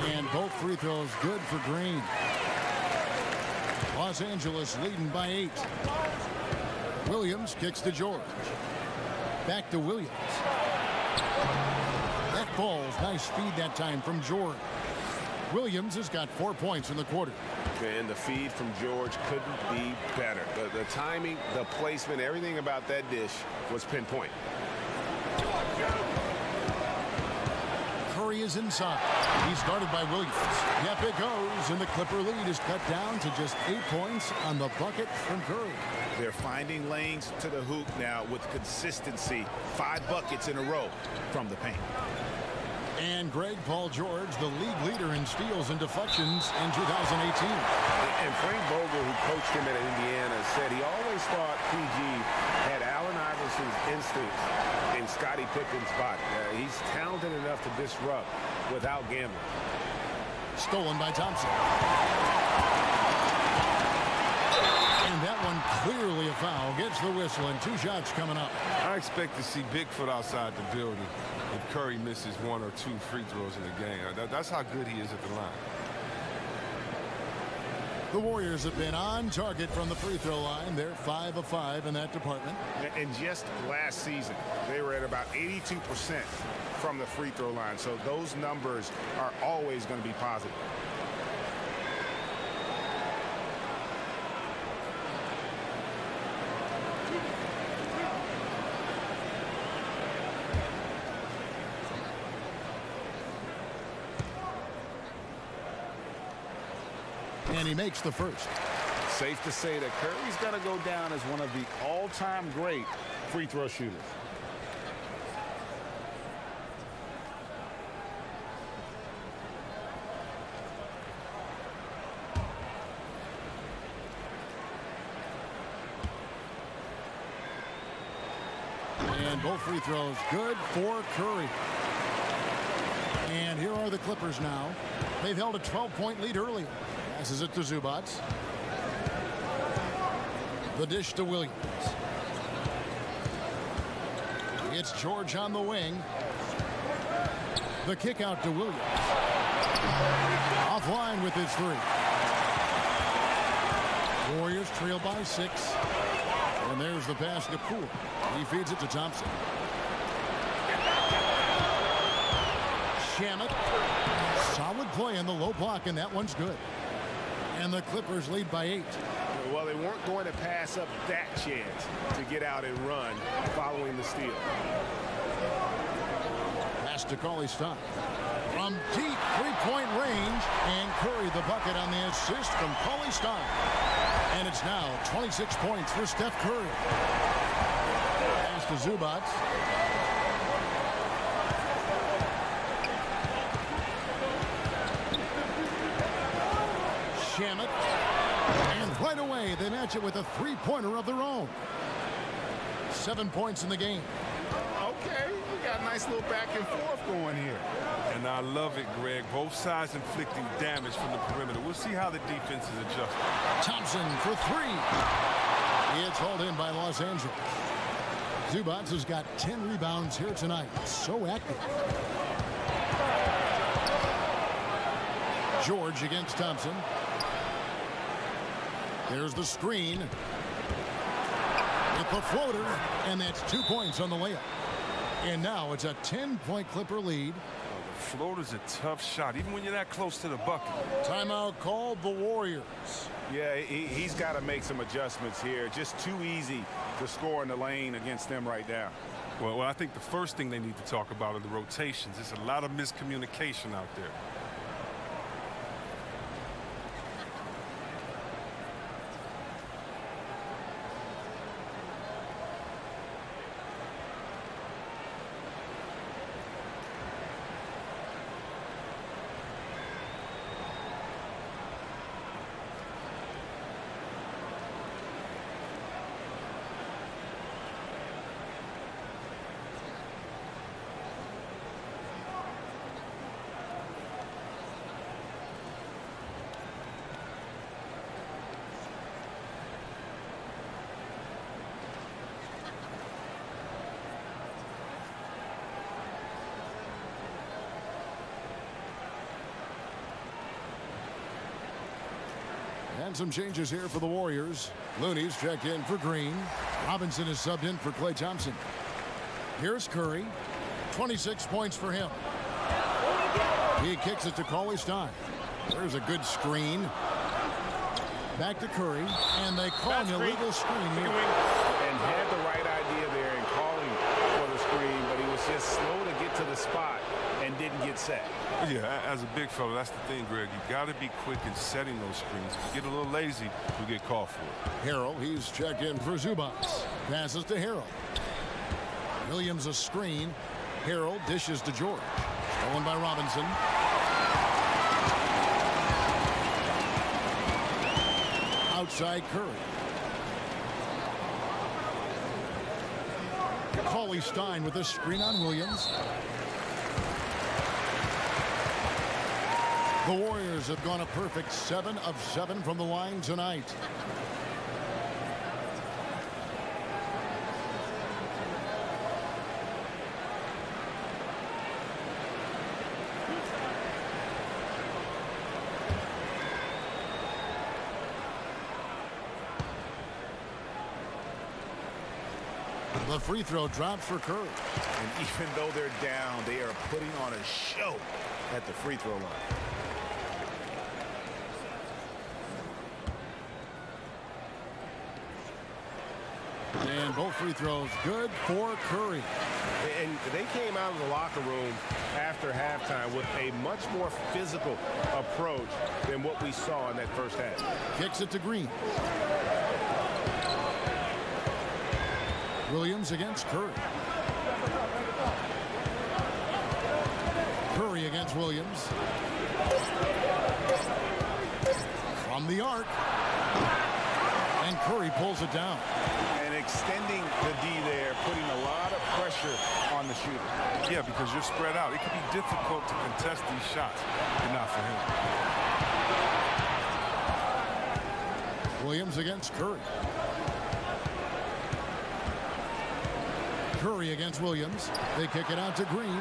And both free throws good for Green. Los Angeles leading by 8. Williams kicks to George. Back to Williams. That ball's nice feed that time from George. Williams has got 4 points in the quarter. And the feed from George couldn't be better. The timing, the placement, everything about that dish was pinpoint. Curry is inside. He's guarded by Williams. Yep, it goes, and the Clipper lead is cut down to just 8 points on the bucket from Curry. They're finding lanes to the hoop now with consistency. 5 buckets in a row from the paint. And Greg Paul George, the league leader in steals and deflections in 2018. And Frank Vogel, who coached him at Indiana, said he always thought PG had Allen Iverson's instincts in Scottie Pippen's body. He's talented enough to disrupt without gambling. Stolen by Thompson. And that one clearly a foul. Gets the whistle, and 2 shots coming up. I expect to see Bigfoot outside the building if Curry misses 1 or 2 free throws in the game. That's how good he is at the line. The Warriors have been on target from the free throw line. They're 5 of 5 in that department. And just last season, they were at about 82% from the free throw line. So those numbers are always going to be positive. And he makes the first. Safe to say that Curry's going to go down as one of the all-time great free throw shooters. And both free throws good for Curry. And here are the Clippers now. They've held a 12-point lead earlier. Passes it to Zubac. The dish to Williams. It's George on the wing. The kick out to Williams. Offline with his 3. Warriors trail by 6. And there's the pass to Poole. He feeds it to Thompson. Shamet. Solid play in the low block, and that one's good. And the Clippers lead by 8. Well, they weren't going to pass up that chance to get out and run following the steal. Pass to KAWHI from deep 3-point range, and Curry the bucket on the assist from KAWHI. And it's now 26 points for Steph Curry. Pass to Zubac. Shamet. And right away, they match it with a 3-pointer of their own. 7 points in the game. Okay, we got a nice little back and forth going here. And I love it, Greg. Both sides inflicting damage from the perimeter. We'll see how the defense is adjusted. Thompson for 3. It's hauled in by Los Angeles. Zubac has got 10 rebounds here tonight. So active. George against Thompson. There's the screen. With the floater, and that's 2 points on the layup. And now it's a 10-point Clipper lead. The floater's a tough shot, even when you're that close to the bucket. Timeout called the Warriors. Yeah, he's got to make some adjustments here. Just too easy to score in the lane against them right now. Well, I think the first thing they need to talk about are the rotations. There's a lot of miscommunication out there. And some changes here for the Warriors. Looney's checked in for Green. Robinson is subbed in for Klay Thompson. Here's Curry. 26 points for him. He kicks it to KAWHI Stein. There's a good screen. Back to Curry, and they call an illegal screen here. And had the right idea there in calling for the screen, but he was just slow to get to the spot and didn't get set. Yeah, as a big fella, that's the thing, Greg. You got to be quick in setting those screens. If you get a little lazy, you get called for it. Harrell, he's checked in for Zubats. Passes to Harrell. Williams a screen. Harrell dishes to George. Stolen by Robinson. Outside Curry. KAWHI Stein with a screen on Williams. The Warriors have gone a perfect 7 of 7 from the line tonight. The free throw drops for Curry. And even though they're down, they are putting on a show at the free throw line. And both free throws good for Curry. And they came out of the locker room after halftime with a much more physical approach than what we saw in that first half. Kicks it to Green. Williams against Curry. Curry against Williams. From the arc. And Curry pulls it down. And extending the D there, putting a lot of pressure on the shooter. Yeah, because you're spread out. It can be difficult to contest these shots, but not for him. Williams against Curry. Curry against Williams. They kick it out to Green.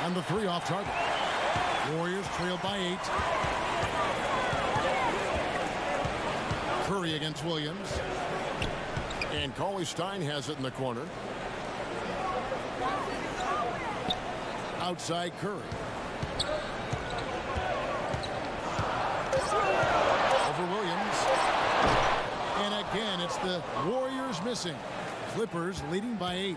And the three off target. Warriors trailed by 8. Curry against Williams. And KAWHI Stein has it in the corner. Outside Curry. Over Williams. And again, it's the Warriors missing. Clippers leading by 8.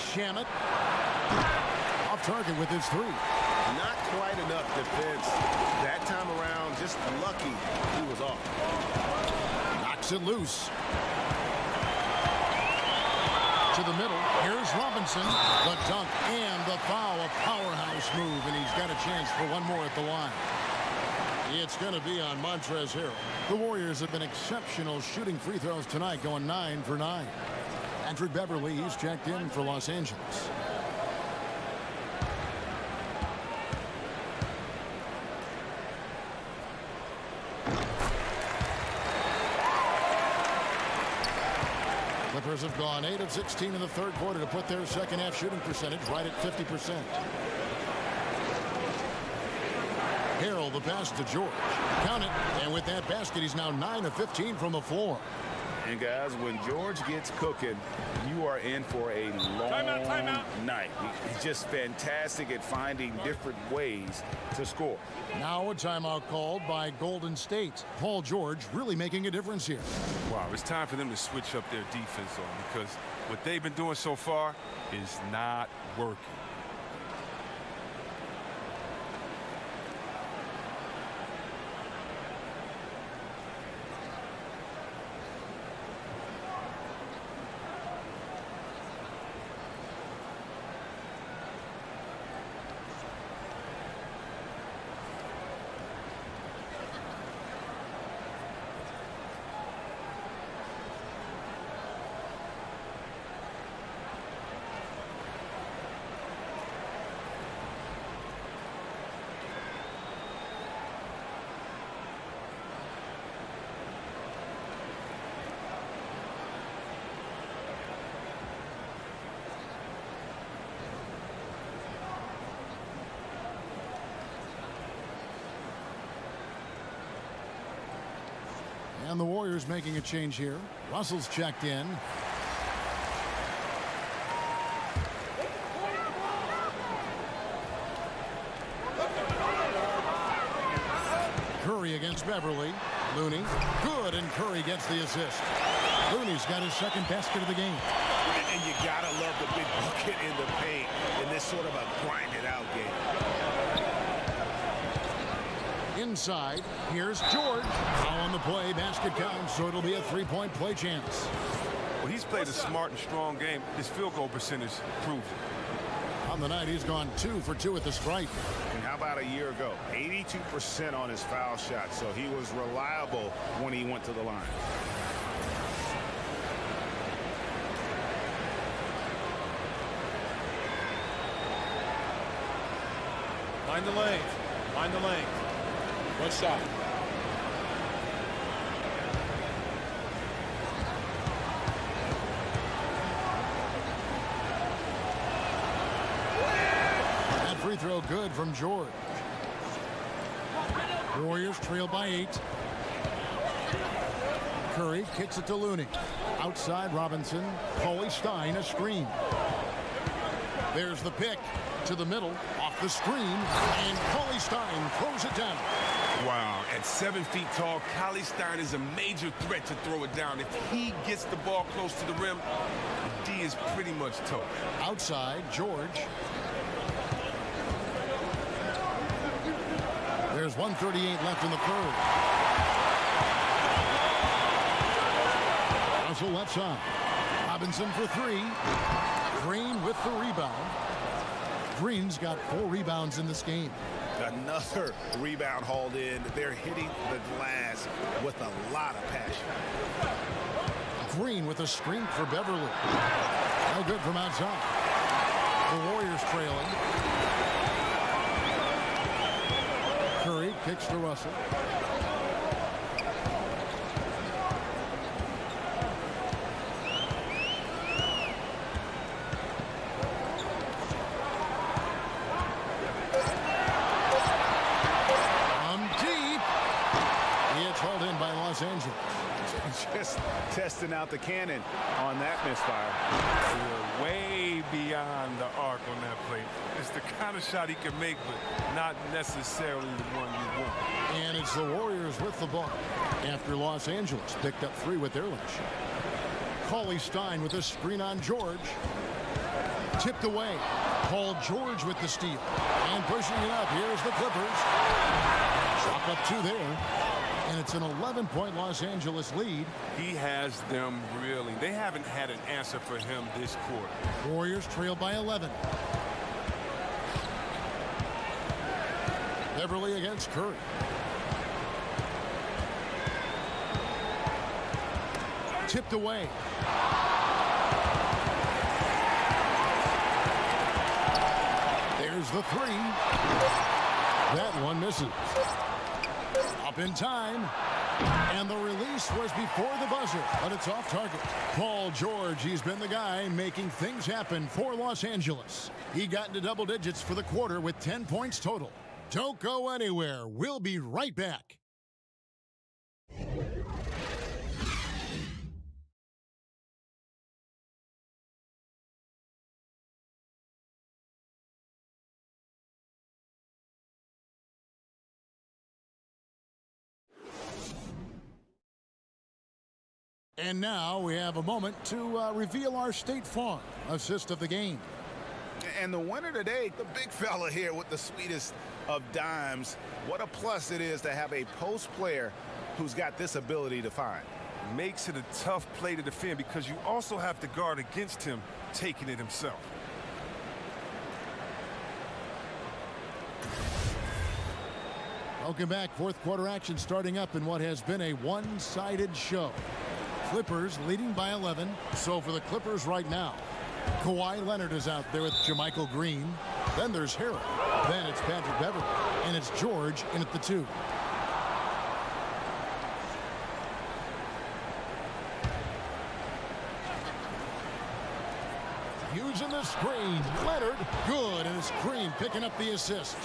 Shamet off target with his 3. Not quite enough defense that time around. Just lucky he was off. Knocks it loose. To the middle. Here's Robinson. The dunk and the foul. A powerhouse move, and he's got a chance for one more at the line. It's going to be on Montrezl Harrell. The Warriors have been exceptional shooting free throws tonight, going 9 for 9. Andrew Beverly, he's checked in for Los Angeles. Clippers have gone 8 of 16 in the third quarter to put their second half shooting percentage right at 50%. Harrell the pass to George. Count it. And with that basket, he's now 9 of 15 from the floor. And guys, when George gets cooking, you are in for a long night. He's just fantastic at finding different ways to score. Now a timeout called by Golden State. Paul George really making a difference here. Wow, it's time for them to switch up their defense because what they've been doing so far is not working. And the Warriors making a change here. Russell's checked in. Curry against Beverly. Looney. Good, and Curry gets the assist. Looney's got his second basket of the game. And you gotta love the big bucket in the paint in this sort of a grind-it-out game. Inside, here's George. Foul on the play, basket counts, so it'll be a three-point play chance. Well, he's played a smart and strong game. His field goal percentage proves it. On the night, he's gone 2 for 2 at the stripe. And how about a year ago? 82% on his foul shot, so he was reliable when he went to the line. Find the lane. Find the lane. One shot. That free throw good from George. Warriors trail by 8. Curry kicks it to Looney. Outside Robinson. KAWHI Stein a screen. There's the pick to the middle, off the screen, and KAWHI Stein throws it down. Wow, at 7 feet tall, KAWHI Stein is a major threat to throw it down. If he gets the ball close to the rim, the D is pretty much toast. Outside, George. There's 1:38 left in the third. Russell left side. Robinson for 3. Green with the rebound. Green's got 4 rebounds in this game. Another rebound hauled in. They're hitting the glass with a lot of passion. Green with a screen for Beverly. No good from outside. The Warriors trailing. Curry kicks to Russell. Los Angeles. Just testing out the cannon on that misfire. We're way beyond the arc on that play. It's the kind of shot he can make, but not necessarily the one you want. And it's the Warriors with the ball after Los Angeles picked up 3 with their lunch. KAWHI Stein with a screen on George. Tipped away. Paul George with the steal. And pushing it up. Here's the Clippers. Drop up 2 there. And it's an 11-point Los Angeles lead. He has them reeling. They haven't had an answer for him this quarter. Warriors trail by 11. Beverly against Curry. Tipped away. There's the 3. That one misses. Up in time, and the release was before the buzzer, but it's off target. Paul George, he's been the guy making things happen for Los Angeles. He got into double digits for the quarter with 10 points total. Don't go anywhere. We'll be right back. And now we have a moment to reveal our State Farm assist of the game. And the winner today, the big fella here with the sweetest of dimes. What a plus it is to have a post player who's got this ability to find. Makes it a tough play to defend because you also have to guard against him taking it himself. Welcome back. Fourth quarter action starting up in what has been a one-sided show. Clippers leading by 11. So for the Clippers right now, Kawhi Leonard is out there with JaMychal Green. Then there's Harrell. Then it's Patrick Beverley. And it's George in at the 2. Using the screen. Leonard, good. And it's Green picking up the assist.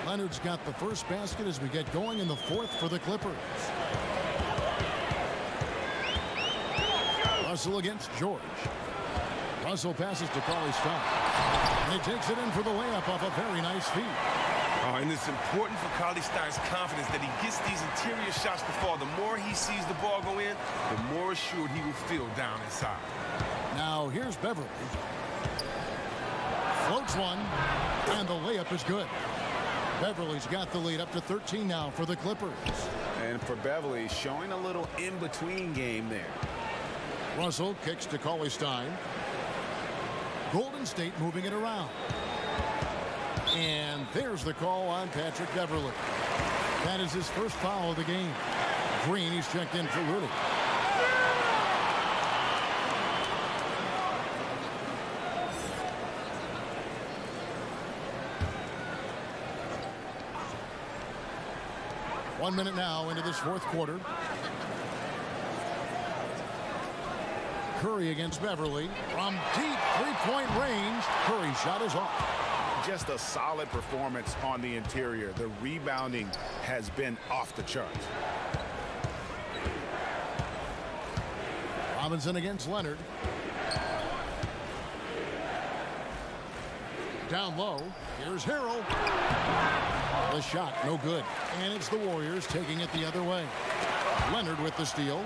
Leonard's got the first basket as we get going in the fourth for the Clippers. Russell against George. Russell passes to KAWHI. And he takes it in for the layup off a very nice feed. And it's important for KAWHI's confidence that he gets these interior shots to fall. The more he sees the ball go in, the more assured he will feel down inside. Now here's Beverley. Floats one, and the layup is good. Beverly's got the lead up to 13 now for the Clippers. And for Beverly, showing a little in-between game there. Russell kicks to KAWHI. Golden State moving it around. And there's the call on Patrick Beverley. That is his first foul of the game. Green, he's checked in for Looney. One minute now into this fourth quarter. Curry against Beverley from deep three-point range. Curry's shot is off. Just a solid performance on the interior. The rebounding has been off the charts. Robinson against Leonard. Down low. Here's Harrell. The shot, no good. And it's the Warriors taking it the other way. Leonard with the steal.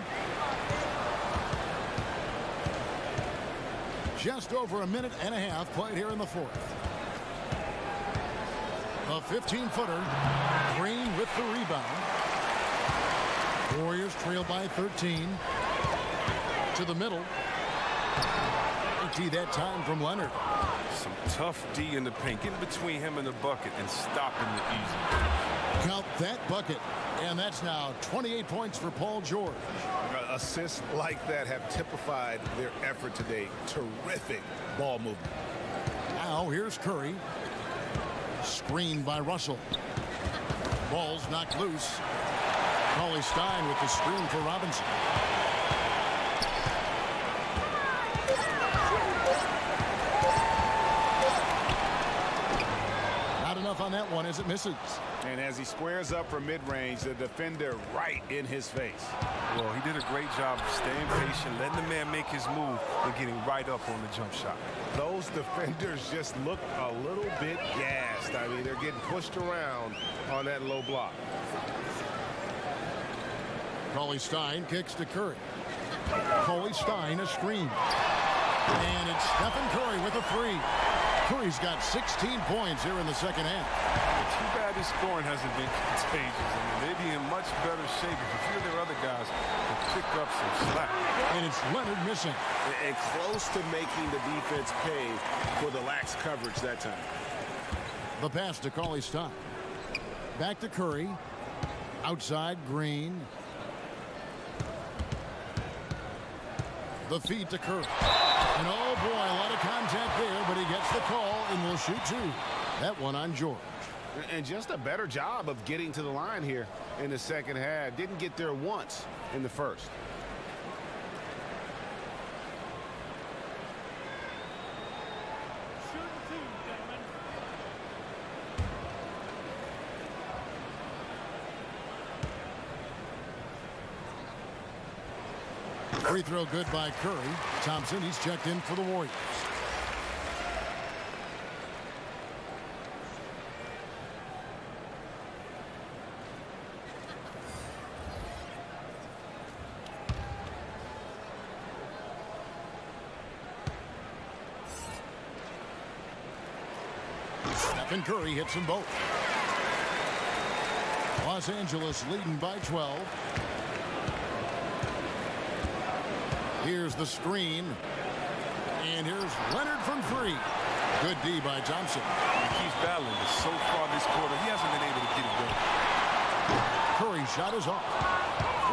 Just over a minute and a half played here in the fourth. A 15-footer. Green with the rebound. Warriors trail by 13. To the middle. Empty that time from Leonard. Some tough D in the paint. Getting between him and the bucket and stopping the easy. Count that bucket. And that's now 28 points for Paul George. Assists like that have typified their effort today. Terrific ball movement. Now here's Curry. Screened by Russell. Ball's knocked loose. KAWHI with the screen for Robinson. Not enough on that one as it misses. And as he squares up for mid-range, the defender right in his face. Well, he did a great job of staying patient, letting the man make his move, and getting right up on the jump shot. Those defenders just look a little bit gassed. I mean, they're getting pushed around on that low block. KAWHI kicks to Curry. KAWHI a screen. And it's Stephen Curry with a three. Curry's got 16 points here in the second half. Too bad his scoring hasn't been contagious. I mean, they'd be in much better shape if a few of their other guys could pick up some slack. And it's Leonard missing. And close to making the defense pay for the lax coverage that time. The pass to KAWHI. Back to Curry. Outside, Green. The feed to Curry. And oh boy, a lot of contact there, but he gets the call and will shoot two. That one on George. And just a better job of getting to the line here in the second half. Didn't get there once in the first. Free throw good by Curry. Thompson, he's checked in for the Warriors. Stephen Curry hits them both. Los Angeles leading by 12. Here's the screen. And here's Leonard from three. Good D by Thompson. He keeps battling, but so far this quarter, he hasn't been able to get it going. Curry's shot is off.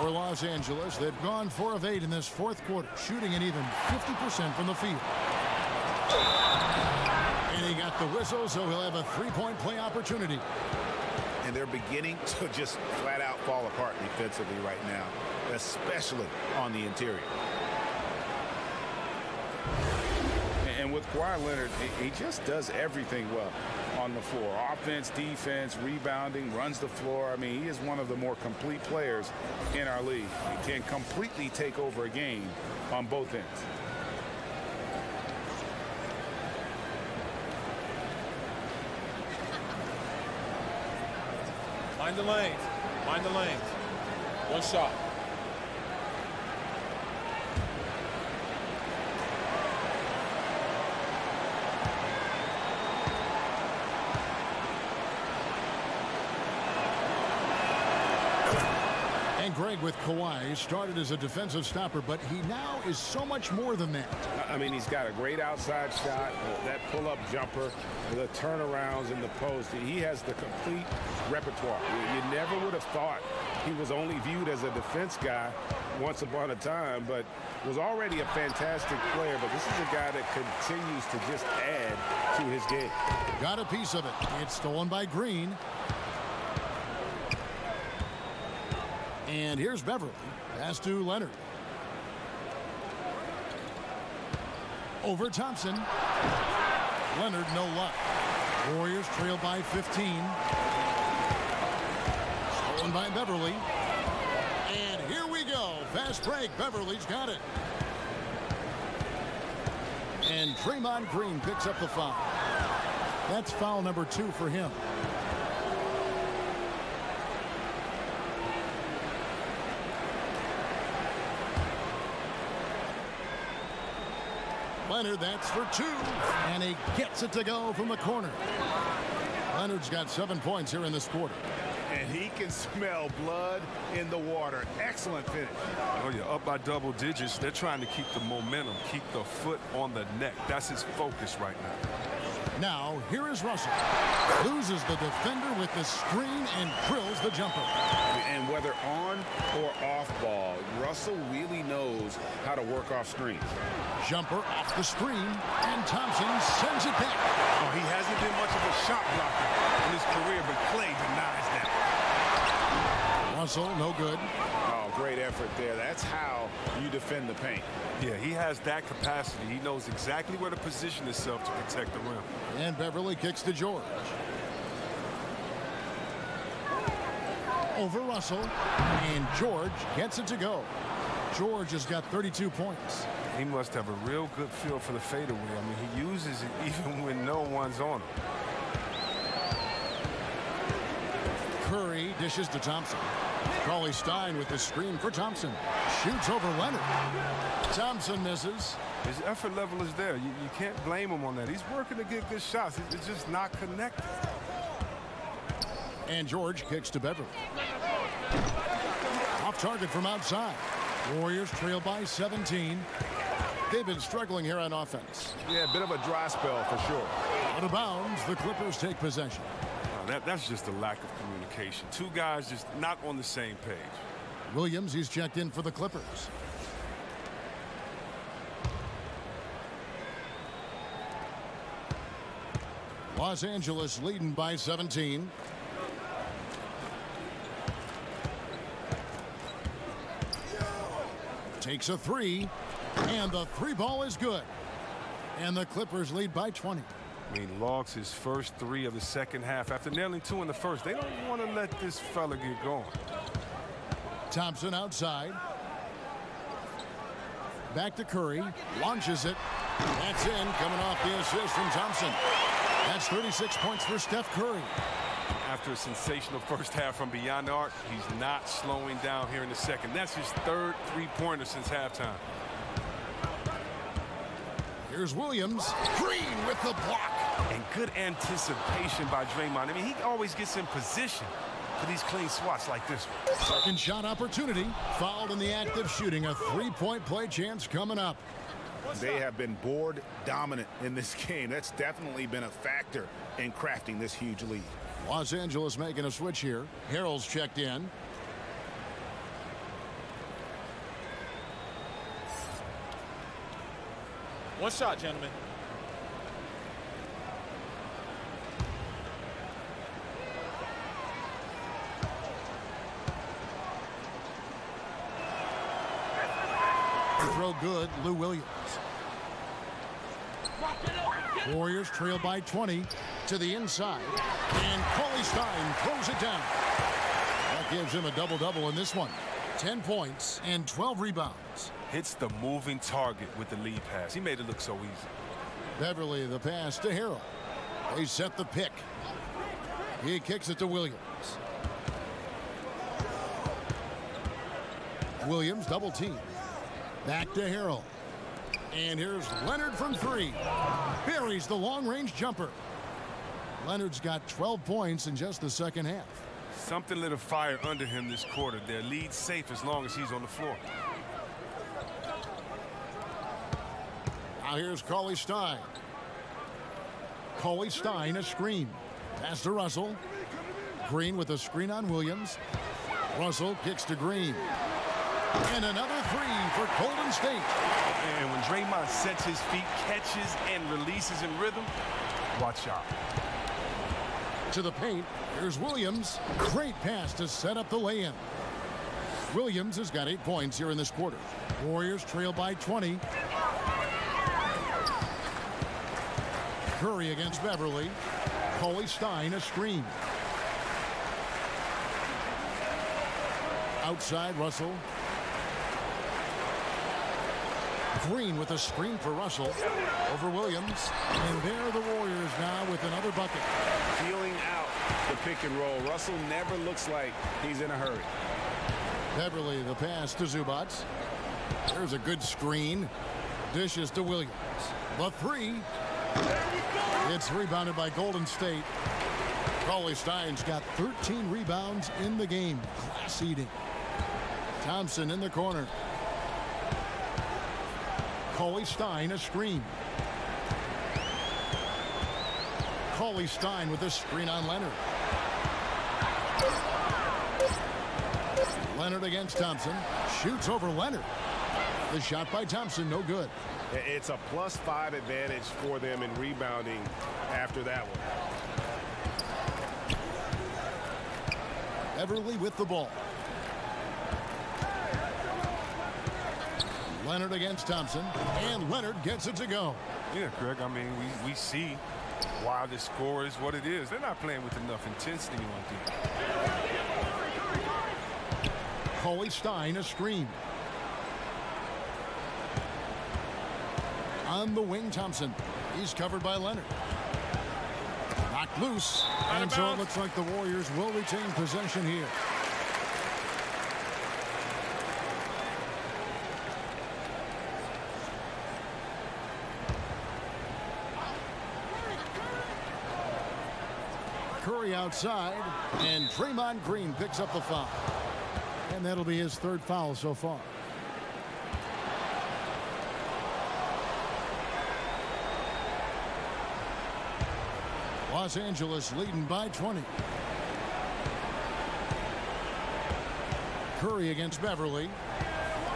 For Los Angeles, they've gone 4 of 8 in this fourth quarter, shooting an even 50% from the field. And he got the whistle, so he'll have a three-point play opportunity. And they're beginning to just flat out fall apart defensively right now, especially on the interior. And with Kawhi Leonard, he just does everything well on the floor. Offense, defense, rebounding, runs the floor. I mean, he is one of the more complete players in our league. He can completely take over a game on both ends. Mind the lanes. Mind the lanes. One shot. And Greg, with Kawhi, started as a defensive stopper, but he now is so much more than that. I mean, he's got a great outside shot, that pull-up jumper, the turnarounds in the post. He has the complete repertoire. You never would have thought he was only viewed as a defense guy once upon a time, but was already a fantastic player. But this is a guy that continues to just add to his game. Got a piece of it. It's stolen by Green. And here's Beverly. Pass to Leonard. Over Thompson. Leonard, no luck. Warriors trail by 15. Stolen by Beverly. And here we go. Fast break. Beverly's got it. And Draymond Green picks up the foul. That's foul number 2 for him. Leonard, that's for 2. And he gets it to go from the corner. Leonard's got 7 points here in this quarter. And he can smell blood in the water. Excellent finish. Oh, yeah, up by double digits. They're trying to keep the momentum, keep the foot on the neck. That's his focus right now. Now, here is Russell. Loses the defender with the screen and drills the jumper. And whether on or off ball, Russell really knows how to work off screens. Jumper off the screen, and Thompson sends it back. Oh, he hasn't been much of a shot blocker in his career, but Clay denies that. Russell, no good. Oh, great effort there. That's how you defend the paint. Yeah, he has that capacity. He knows exactly where to position himself to protect the rim. And Beverly kicks to George. Over Russell, and George gets it to go. George has got 32 points. He must have a real good feel for the fadeaway. I mean, he uses it even when no one's on him. Curry dishes to Thompson. Cauley Stein with the screen for Thompson. Shoots over Leonard. Thompson misses. His effort level is there. You can't blame him on that. He's working to get good shots. It's just not connected. And George kicks to Beverly. Off target from outside. Warriors trail by 17. They've been struggling here on offense. Yeah, a bit of a dry spell for sure. Out of bounds, the Clippers take possession. That's just a lack of communication. Two guys just not on the same page. Williams, he's checked in for the Clippers. Los Angeles leading by 17. Takes a 3, and the 3 ball is good. And the Clippers lead by 20. I mean, logs his first 3 of the second half after nailing 2 in the first. They don't want to let this fella get going. Thompson outside. Back to Curry. Launches it. That's in. Coming off the assist from Thompson. That's 36 points for Steph Curry. After a sensational first half from beyond the arc, he's not slowing down here in the second. That's his third three-pointer since halftime. Here's Williams. Green with the block. And good anticipation by Draymond. I mean, he always gets in position for these clean swats like this one. Second shot opportunity. Fouled in the act of shooting. A three-point play chance coming up. They have been board dominant in this game. That's definitely been a factor in crafting this huge lead. Los Angeles making a switch here. Harrell's checked in. One shot, gentlemen. Throw good, Lou Williams. Warriors trail by 20 to the inside. And KAWHI Stein throws it down. That gives him a double-double in this one. 10 points and 12 rebounds. Hits the moving target with the lead pass. He made it look so easy. Beverly the pass to Harrell. They set the pick. He kicks it to Williams. Williams double team. Back to Harrell. And here's Leonard from three. Buries the long-range jumper. Leonard's got 12 points in just the second half. Something lit a fire under him this quarter. Their lead's safe as long as he's on the floor. Now here's KAWHI Stein. KAWHI Stein a screen. Pass to Russell. Green with a screen on Williams. Russell kicks to Green. And another three for Golden State. And when Draymond sets his feet, catches, and releases in rhythm, watch out. To the paint, here's Williams. Great pass to set up the lay-in. Williams has got 8 points here in this quarter. Warriors trail by 20. Curry against Beverly. KAWHI Stein a screen. Outside Russell. Green with a screen for Russell over Williams. And there are the Warriors now with another bucket. Feeling out the pick and roll. Russell never looks like he's in a hurry. Beverly the pass to Zubac. There's a good screen. Dishes to Williams. The three. It's rebounded by Golden State. KAWHI Stein's got 13 rebounds in the game. Class eating. Thompson in the corner. KAWHI Stein a screen. KAWHI Stein with a screen on Leonard. Leonard against Thompson. Shoots over Leonard. The shot by Thompson, no good. It's a +5 advantage for them in rebounding after that one. Beverly with the ball. Leonard against Thompson, and Leonard gets it to go. Yeah, Greg, I mean, we see why the score is what it is. They're not playing with enough intensity on defense. KAWHI Stein a screen. On the wing, Thompson. He's covered by Leonard. Knocked loose. And so it looks like the Warriors will retain possession here. Curry outside, and Draymond Green picks up the foul. And that'll be his third foul so far. Los Angeles leading by 20. Curry against Beverly.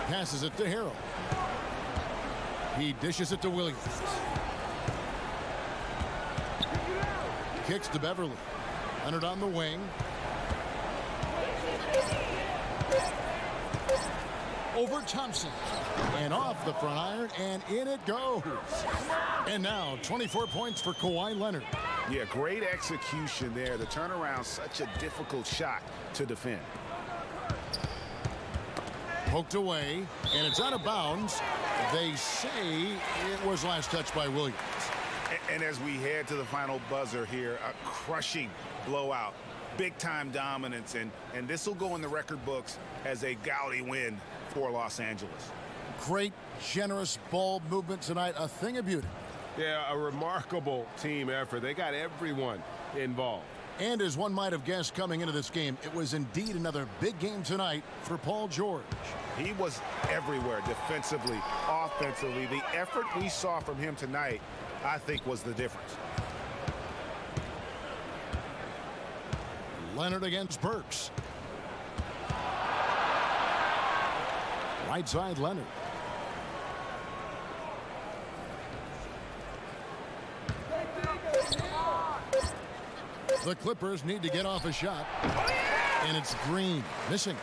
Passes it to Harrell. He dishes it to Williams. Kicks to Beverly. Leonard on the wing. Over Thompson. And off the front iron, and in it goes. And now 24 points for Kawhi Leonard. Yeah, great execution there. The turnaround, such a difficult shot to defend. Poked away, and it's out of bounds. They say it was last touched by Williams. And as we head to the final buzzer here, a crushing blowout, big-time dominance, and this will go in the record books as a gaudy win for Los Angeles. Great, generous ball movement tonight, a thing of beauty. Yeah, a remarkable team effort. They got everyone involved. And as one might have guessed coming into this game, it was indeed another big game tonight for Paul George. He was everywhere defensively, offensively. The effort we saw from him tonight, I think, was the difference. Leonard against Burks. Right side, Leonard. The Clippers need to get off a shot. And it's Green missing.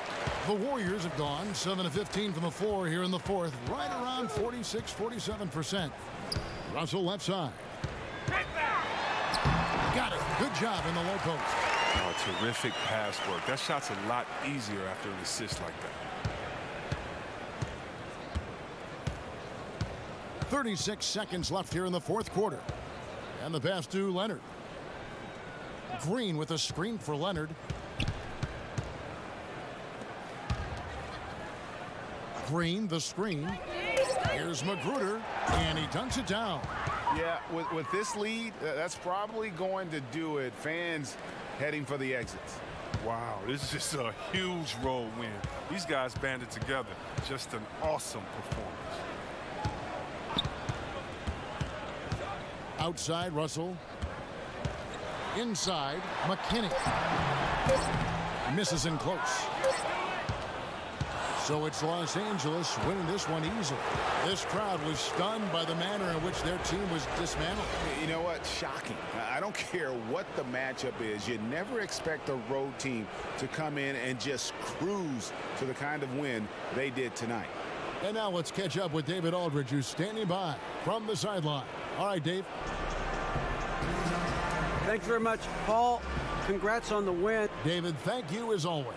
The Warriors have gone 7 of 15 from the floor here in the fourth, right around 46-47%. Russell left side. Got it. Good job in the low post. Oh, terrific pass work. That shot's a lot easier after an assist like that. 36 seconds left here in the fourth quarter. And the pass to Leonard. Green with a screen for Leonard. Green, the screen. Here's Magruder, and he dunks it down. Yeah, with this lead, that's probably going to do it. Fans heading for the exits. Wow, this is just a huge road win. These guys banded together. Just an awesome performance. Outside, Russell. Inside, McKinney. Misses in close. So it's Los Angeles winning this one easily. This crowd was stunned by the manner in which their team was dismantled. You know what? Shocking. I don't care what the matchup is. You never expect a road team to come in and just cruise to the kind of win they did tonight. And now let's catch up with David Aldridge, who's standing by from the sideline. All right, Dave. Thanks very much, Paul. Congrats on the win. David, thank you as always.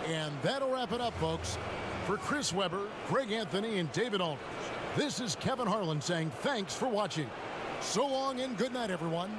And that'll wrap it up, folks. For Chris Webber, Greg Anthony, and David Aldridge, this is Kevin Harlan saying thanks for watching. So long and good night, everyone.